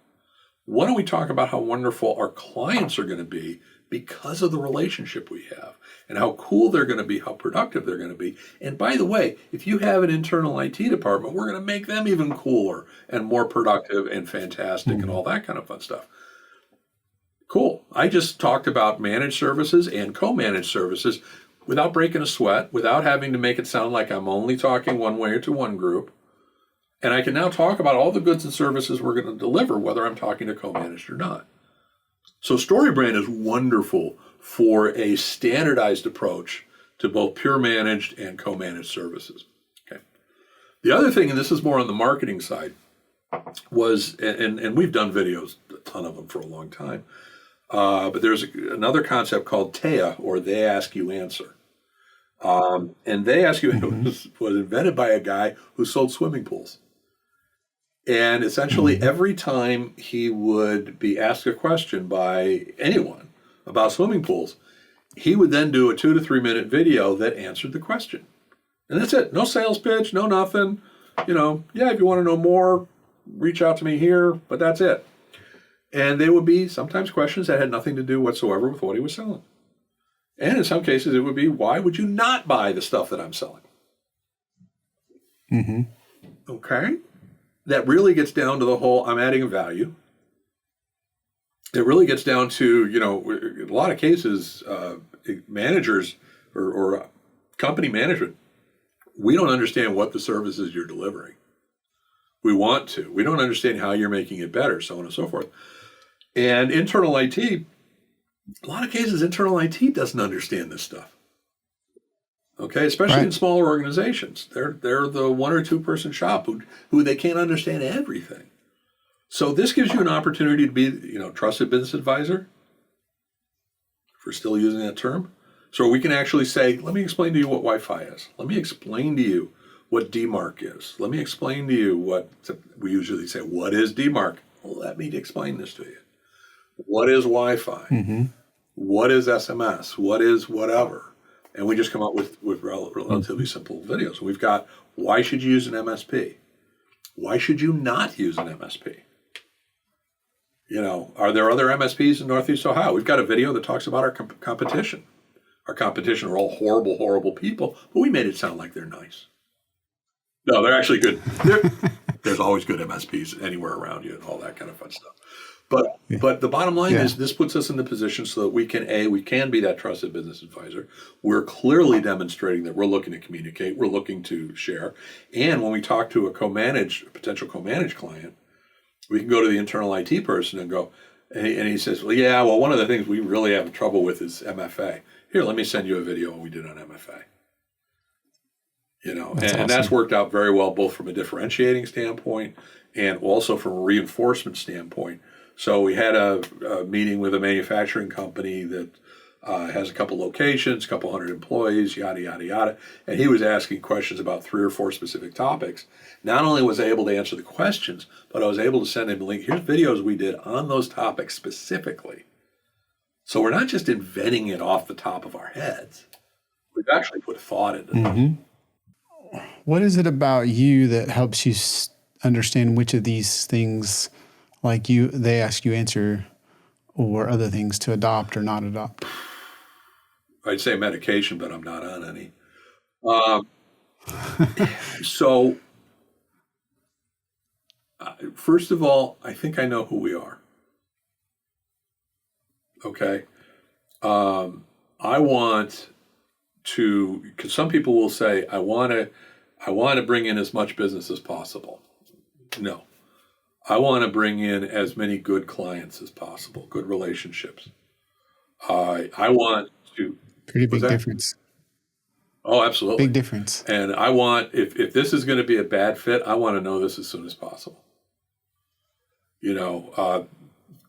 why don't we talk about how wonderful our clients are going to be because of the relationship we have, and how cool they're going to be, how productive they're going to be. And by the way, if you have an internal IT department, we're going to make them even cooler and more productive and fantastic and all that kind of fun stuff. Cool. I just talked about managed services and co-managed services without breaking a sweat, without having to make it sound like I'm only talking one way or to one group. And I can now talk about all the goods and services we're going to deliver, whether I'm talking to co-managed or not. So StoryBrand is wonderful for a standardized approach to both pure managed and co-managed services. Okay. The other thing, and this is more on the marketing side, was, and we've done videos, a ton of them for a long time, but there's another concept called TAEA, or They Ask You Answer. And They Ask You was invented by a guy who sold swimming pools. And essentially every time he would be asked a question by anyone about swimming pools, he would then do a 2 to 3 minute video that answered the question. And that's it. No sales pitch, no nothing. You know, yeah, if you want to know more, reach out to me here, but that's it. And they would be sometimes questions that had nothing to do whatsoever with what he was selling. And in some cases, it would be, why would you not buy the stuff that I'm selling? Okay. That really gets down to the whole, I'm adding a value. It really gets down to, you know, in a lot of cases, managers or company management, we don't understand what the services you're delivering. We want to. We don't understand how you're making it better, so on and so forth. And internal IT, a lot of cases, internal IT doesn't understand this stuff. Okay, especially in smaller organizations. They're the 1 or 2 person shop who they can't understand everything. So this gives you an opportunity to be, you know, trusted business advisor, if we're still using that term. So we can actually say, let me explain to you what Wi-Fi is. Let me explain to you what DMARC is. Let me explain to you what, we usually say, what is DMARC? Well, let me explain this to you. What is Wi-Fi? What is SMS? What is whatever? And we just come up with relatively simple videos. We've got, why should you use an MSP? Why should you not use an MSP? You know, are there other MSPs in Northeast Ohio? We've got a video that talks about our competition. Our competition are all horrible, horrible people, but we made it sound like they're nice. No, they're actually good. There's always good MSPs anywhere around you and all that kind of fun stuff. But the bottom line is, this puts us in the position so that we can be that trusted business advisor. We're clearly demonstrating that we're looking to communicate, we're looking to share. And when we talk to a potential co-managed client, we can go to the internal IT person and go, and he says, well, one of the things we really have trouble with is MFA. Here, let me send you a video what we did on MFA. You know, and that's worked out very well, both from a differentiating standpoint and also from a reinforcement standpoint. So we had a meeting with a manufacturing company that has a couple locations, a couple hundred employees, yada, yada, yada. And he was asking questions about 3 or 4 specific topics. Not only was I able to answer the questions, but I was able to send him a link. Here's videos we did on those topics specifically. So we're not just inventing it off the top of our heads. We've actually put thought into it. What is it about you that helps you understand which of these things, like they ask you answer, or other things to adopt or not adopt? I'd say medication, but I'm not on any. So, first of all, I think I know who we are. Okay. I want to, because some people will say, I want to bring in as much business as possible. No. I want to bring in as many good clients as possible, good relationships. I want to... Pretty big difference. Oh, absolutely. Big difference. And I want, if this is going to be a bad fit, I want to know this as soon as possible. You know,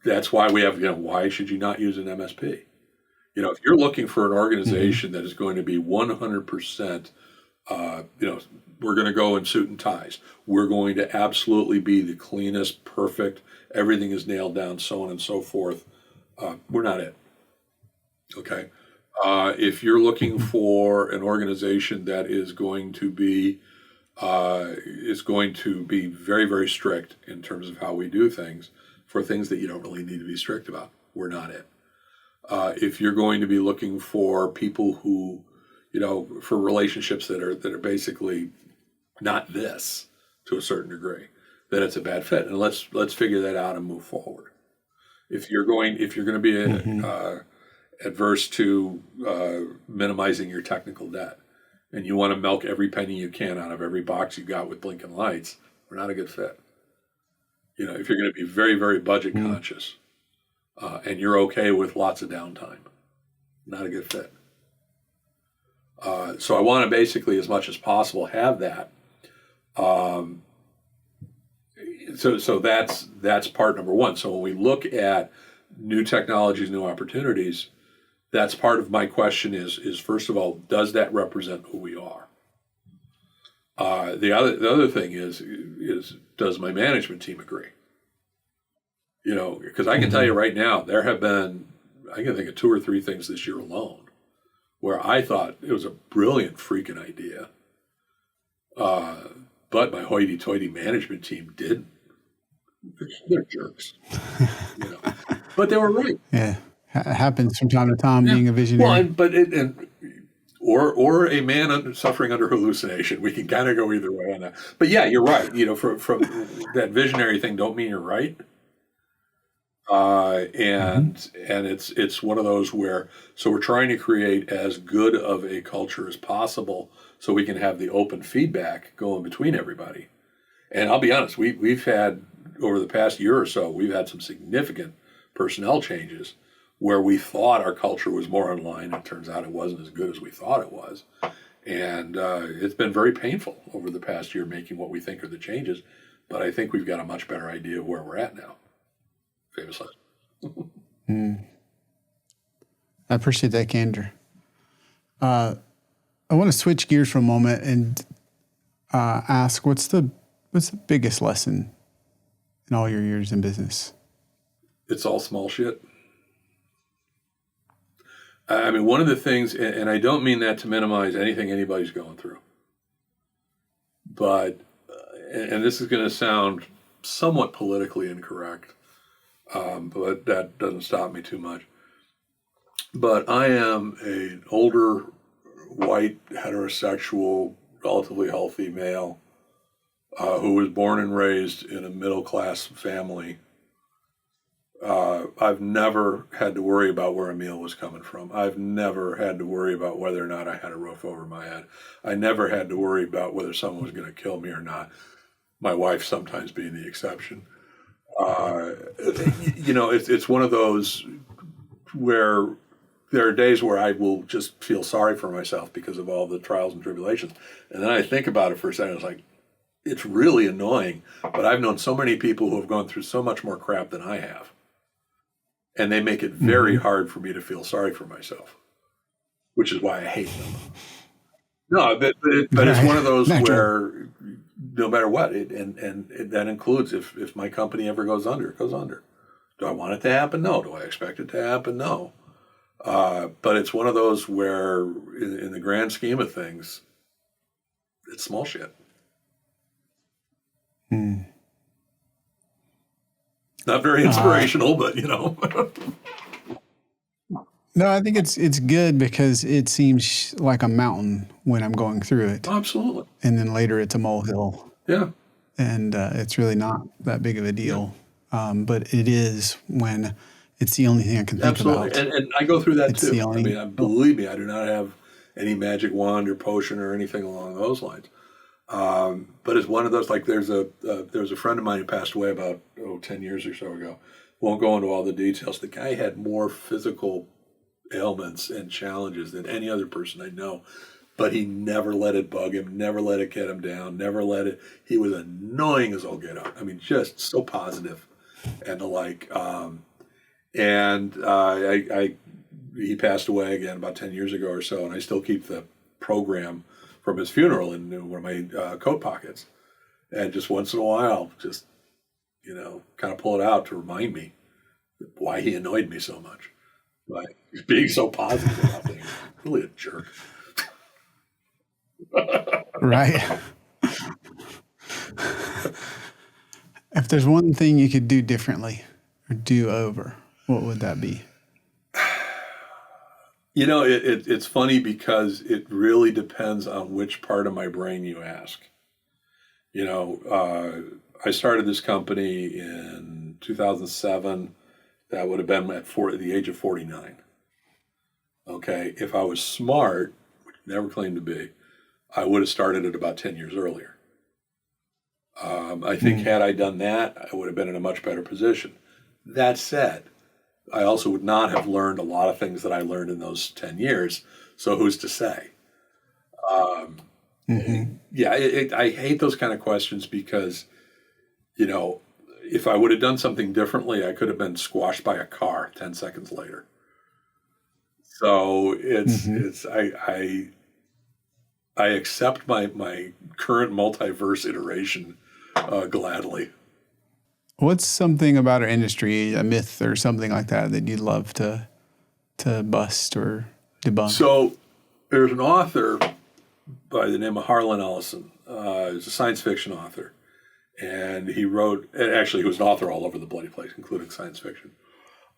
that's why we have, why should you not use an MSP? You know, if you're looking for an organization that is going to be 100%, we're going to go in suit and ties. We're going to absolutely be the cleanest, perfect, everything is nailed down, so on and so forth. We're not it. Okay. If you're looking for an organization that is going to be very, very strict in terms of how we do things, for things that you don't really need to be strict about, we're not it. If you're going to be looking for people who, for relationships that are basically not this to a certain degree, then it's a bad fit. And let's figure that out and move forward. If you're going to be adverse to minimizing your technical debt, and you want to milk every penny you can out of every box you got with blinking lights, we're not a good fit. If you're going to be very, very budget conscious, and you're okay with lots of downtime, not a good fit. So I want to basically, as much as possible, have that. So that's part number one. So when we look at new technologies, new opportunities, that's part of my question is first of all, does that represent who we are? The other thing is does my management team agree? Because I can tell you right now, there have been, I can think of 2 or 3 things this year alone where I thought it was a brilliant freaking idea, but my hoity-toity management team didn't. They're jerks, but they were right. Yeah, happens from time to time. Being a visionary. Well, or a man suffering under hallucination. We can kind of go either way on that. But yeah, you're right. From that visionary thing, don't mean you're right. And it's one of those where, so we're trying to create as good of a culture as possible so we can have the open feedback going between everybody. And I'll be honest, we've had, over the past year or so, we've had some significant personnel changes where we thought our culture was more in line. It turns out it wasn't as good as we thought it was. And it's been very painful over the past year making what we think are the changes. But I think we've got a much better idea of where we're at now. Famous last. I appreciate that candor. I want to switch gears for a moment and ask, what's the biggest lesson in all your years in business? It's all small shit. I mean, one of the things, and I don't mean that to minimize anything anybody's going through, but, and this is going to sound somewhat politically incorrect, but that doesn't stop me too much. But I am an older, white, heterosexual, relatively healthy male who was born and raised in a middle-class family. I've never had to worry about where a meal was coming from. I've never had to worry about whether or not I had a roof over my head. I never had to worry about whether someone was going to kill me or not. My wife sometimes being the exception. It's one of those where there are days where I will just feel sorry for myself because of all the trials and tribulations. And then I think about it for a second. It's like, it's really annoying, but I've known so many people who have gone through so much more crap than I have. And they make it very hard for me to feel sorry for myself, which is why I hate them. No, but it's one of those where no matter what, and that includes if my company ever goes under, it goes under. Do I want it to happen? No. Do I expect it to happen? No. But it's one of those where, in the grand scheme of things, it's small shit. Not very inspirational, but No, I think it's good because it seems like a mountain when I'm going through it. Absolutely. And then later it's a molehill. Yeah. And it's really not that big of a deal. Yeah. But it is when it's the only thing I can think about. And I go through that it's too. Believe me, I do not have any magic wand or potion or anything along those lines. But it's one of those, like there was a friend of mine who passed away about 10 years or so ago. Won't go into all the details. The guy had more physical ailments and challenges than any other person I know, but he never let it bug him, never let it get him down, he was annoying as all get out. I mean, just so positive and the like. He passed away again about 10 years ago or so, and I still keep the program from his funeral in one of my coat pockets. And just once in a while, just, kind of pull it out to remind me why he annoyed me so much. Like, being so positive about things. Really a jerk. Right. If there's one thing you could do differently or do over, what would that be? It's funny because it really depends on which part of my brain you ask. I started this company in 2007, That would have been at the age of 49. Okay, if I was smart, which I never claimed to be, I would have started it about 10 years earlier. I think had I done that, I would have been in a much better position. That said, I also would not have learned a lot of things that I learned in those 10 years. So who's to say? Yeah, I hate those kind of questions because, if I would have done something differently, I could have been squashed by a car 10 seconds later. So I accept my current multiverse iteration gladly. What's something about our industry, a myth or something like that you'd love to bust or debunk? So there's an author by the name of Harlan Ellison. He's a science fiction author. And he wrote, actually, he was an author all over the bloody place, including science fiction.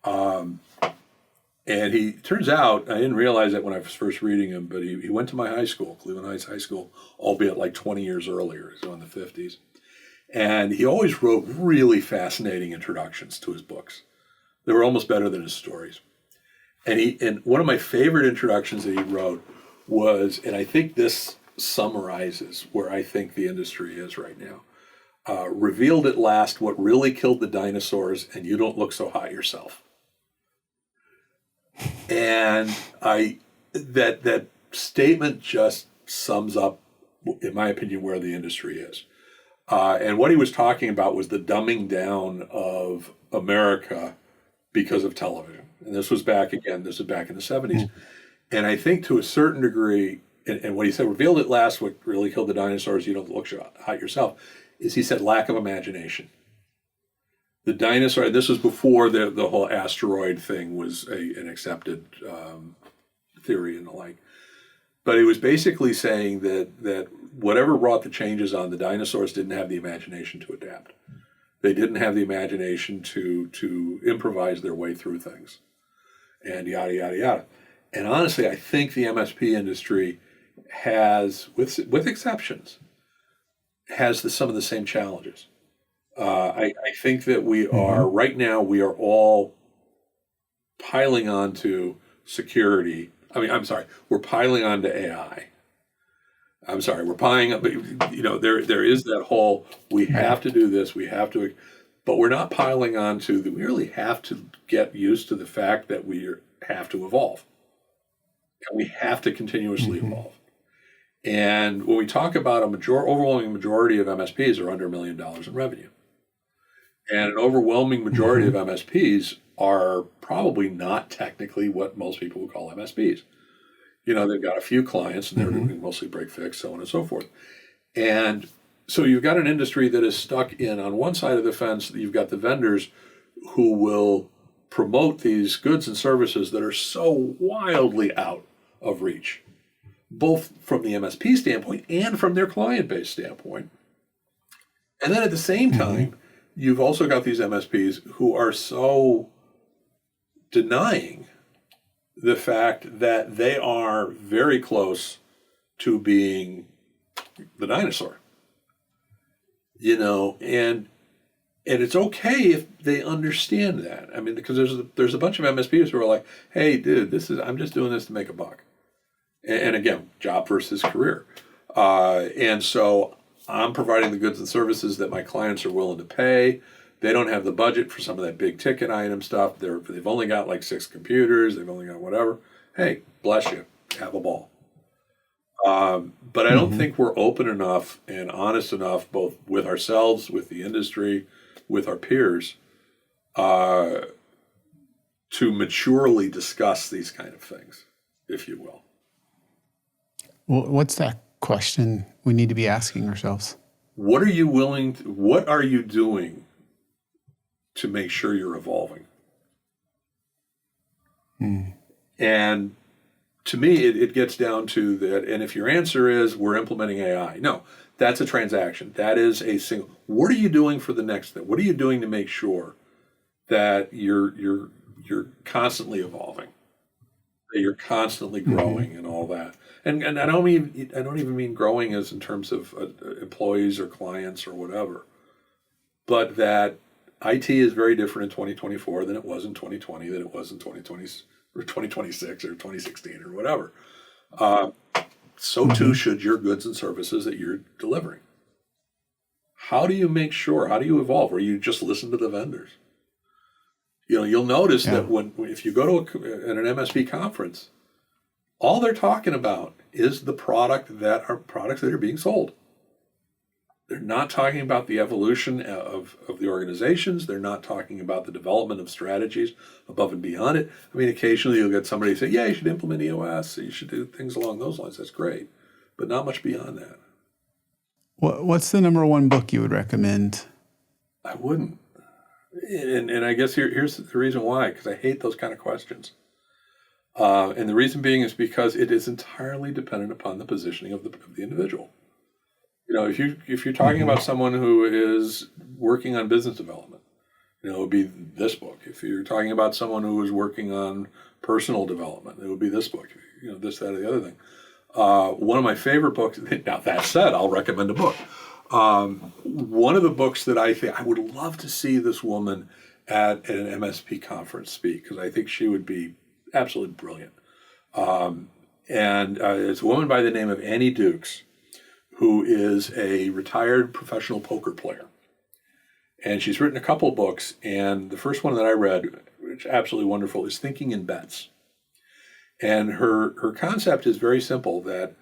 And he, turns out, I didn't realize that when I was first reading him, but he went to my high school, Cleveland Heights High School, albeit like 20 years earlier, so in the 50s. And he always wrote really fascinating introductions to his books. They were almost better than his stories. And one of my favorite introductions that he wrote was, and I think this summarizes where I think the industry is right now, revealed at last what really killed the dinosaurs, and you don't look so hot yourself. And that statement just sums up, in my opinion, where the industry is. And what he was talking about was the dumbing down of America because of television. And this was back in the 70s. And I think to a certain degree, and what he said, revealed at last what really killed the dinosaurs, you don't look hot yourself, is he said lack of imagination. The dinosaur, this was before the whole asteroid thing was an accepted theory and the like. But he was basically saying that whatever wrought the changes on, the dinosaurs didn't have the imagination to adapt. They didn't have the imagination to improvise their way through things, and yada, yada, yada. And honestly, I think the MSP industry has, with exceptions, has some of the same challenges. I think that we are, right now, we are all piling onto security. I'm sorry, we're piling onto AI. I'm sorry, we're piling up, but there is that whole, we have to do this, but we're not piling onto we really have to get used to the fact that we have to evolve. And we have to continuously evolve. And when we talk about overwhelming majority of MSPs are under $1 million in revenue. And an overwhelming majority of MSPs are probably not technically what most people would call MSPs. They've got a few clients and they're doing mostly break fix, so on and so forth. And so you've got an industry that is stuck on one side of the fence. You've got the vendors who will promote these goods and services that are so wildly out of reach, both from the MSP standpoint and from their client base standpoint. And then at the same time, you've also got these MSPs who are so denying the fact that they are very close to being the dinosaur. And it's okay if they understand that. I mean, because there's a bunch of MSPs who are like, hey, dude, I'm just doing this to make a buck. And again, job versus career. And so I'm providing the goods and services that my clients are willing to pay. They don't have the budget for some of that big ticket item stuff. They've only got like 6 computers. They've only got whatever. Hey, bless you. Have a ball. But I don't think we're open enough and honest enough, both with ourselves, with the industry, with our peers, to maturely discuss these kind of things, if you will. Well, what's that question we need to be asking ourselves? What are you doing to make sure you're evolving? And to me, it gets down to that. And if your answer is we're implementing AI, no, that's a transaction. That is a single. What are you doing for the next thing? What are you doing to make sure that you're constantly evolving, that you're constantly growing, and all that? And I don't even mean growing as in terms of employees or clients or whatever, but that IT is very different in 2024 than it was in 2020, than it was in 2020 or 2026 or 2016 or whatever. So too should your goods and services that you're delivering. How do you make sure? How do you evolve? Or you just listen to the vendors? You'll notice that if you go to an MSP conference, all they're talking about is the products that are being sold. They're not talking about the evolution of the organizations. They're not talking about the development of strategies above and beyond it. I mean, occasionally you'll get somebody say, yeah, you should implement EOS. You should do things along those lines. That's great. But not much beyond that. What's the number one book you would recommend? I wouldn't. And I guess here's the reason why, because I hate those kind of questions. And the reason being is because it is entirely dependent upon the positioning of the individual. If you're talking about someone who is working on business development, it would be this book. If you're talking about someone who is working on personal development, it would be this book. This, that, or the other thing. One of my favorite books. Now that said, I'll recommend a book. One of the books that I think I would love to see this woman at an MSP conference speak, because I think she would be absolutely brilliant. It's a woman by the name of Annie Dukes, who is a retired professional poker player. And she's written a couple of books, and the first one that I read, which is absolutely wonderful, is Thinking in Bets. And her concept is very simple, that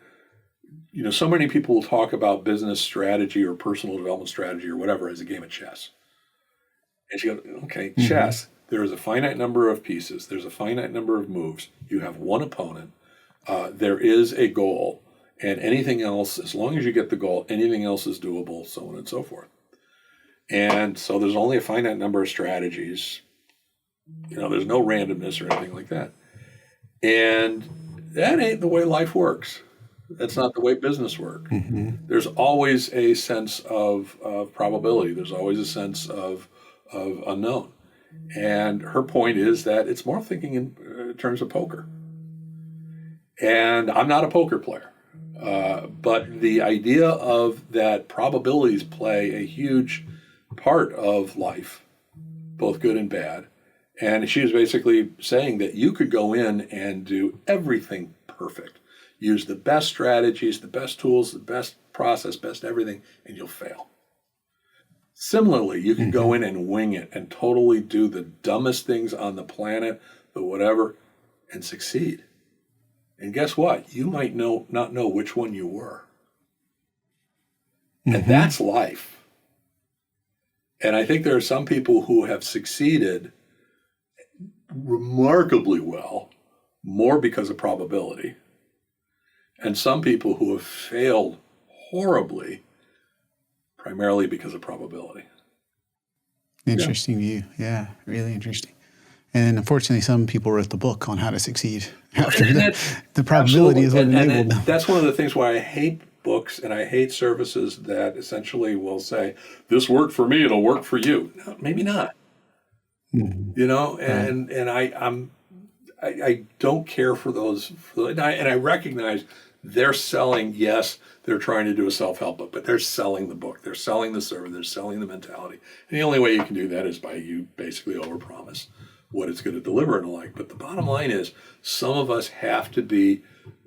so many people will talk about business strategy or personal development strategy or whatever as a game of chess. And she goes, okay, chess, there is a finite number of pieces. There's a finite number of moves. You have one opponent. There is a goal. And anything else, as long as you get the goal, anything else is doable, so on and so forth. And so there's only a finite number of strategies. There's no randomness or anything like that. And that ain't the way life works. That's not the way business works. There's always a sense of probability. There's always a sense of unknown. And her point is that it's more thinking in terms of poker. And I'm not a poker player. But the idea of that probabilities play a huge part of life, both good and bad. And she was basically saying that you could go in and do everything perfect, use the best strategies, the best tools, the best process, best everything, and you'll fail. Similarly, you can go in and wing it and totally do the dumbest things on the planet, the whatever, and succeed. And guess what? You might not know which one you were. And that's life. And I think there are some people who have succeeded remarkably well, more because of probability. And some people who have failed horribly, primarily because of probability. Interesting view. Yeah, really interesting. And unfortunately, some people wrote the book on how to succeed after the probability is what enabled them. That's one of the things why I hate books and I hate services that essentially will say, this worked for me, it'll work for you. No, maybe not. And I don't care for those. And I recognize they're selling, yes, they're trying to do a self-help book, but they're selling the book. They're selling the service. They're selling the mentality. And the only way you can do that is by you basically overpromise what it's going to deliver and the like. But the bottom line is some of us have to be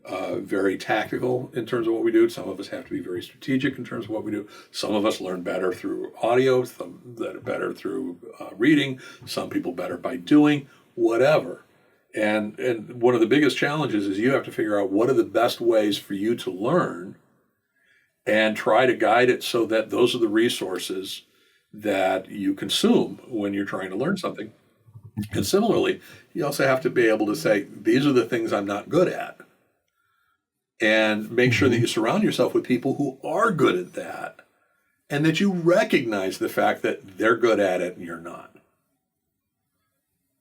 very tactical in terms of what we do. Some of us have to be very strategic in terms of what we do. Some of us learn better through audio, some that are better through reading, some people better by doing, whatever. And one of the biggest challenges is you have to figure out what are the best ways for you to learn and try to guide it so that those are the resources that you consume when you're trying to learn something. And similarly, you also have to be able to say, these are the things I'm not good at. And make sure that you surround yourself with people who are good at that and that you recognize the fact that they're good at it and you're not.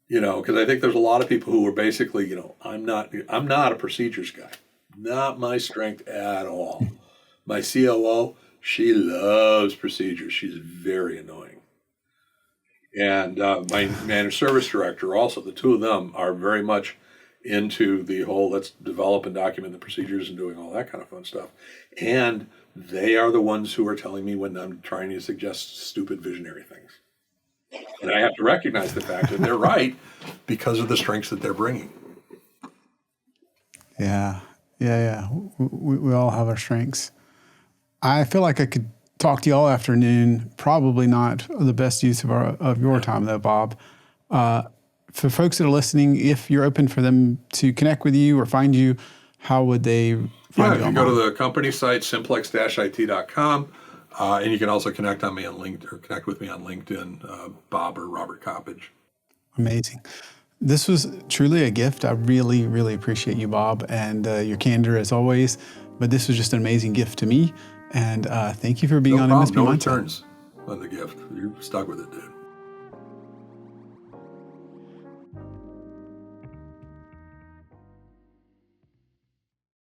Because I think there's a lot of people who are basically, I'm not a procedures guy. Not my strength at all. My COO, she loves procedures. She's very annoying. And my managed service director also, the two of them are very much into the whole let's develop and document the procedures and doing all that kind of fun stuff. And they are the ones who are telling me when I'm trying to suggest stupid visionary things. And I have to recognize the fact that they're right because of the strengths that they're bringing. Yeah. We all have our strengths. I feel like I could talk to you all afternoon. Probably not the best use of your time, though, Bob. For folks that are listening, if you're open for them to connect with you or find you, how would they find you You go online? to the company site, simplex-it.com, and you can also connect on me on LinkedIn or connect with me on LinkedIn, Bob or Robert Coppedge. Amazing. This was truly a gift. I really, really appreciate you, Bob, and your candor as always. But this was just an amazing gift to me. And thank you for being No on problem, MSP no Mindset. returns on the gift. You stuck with it, dude.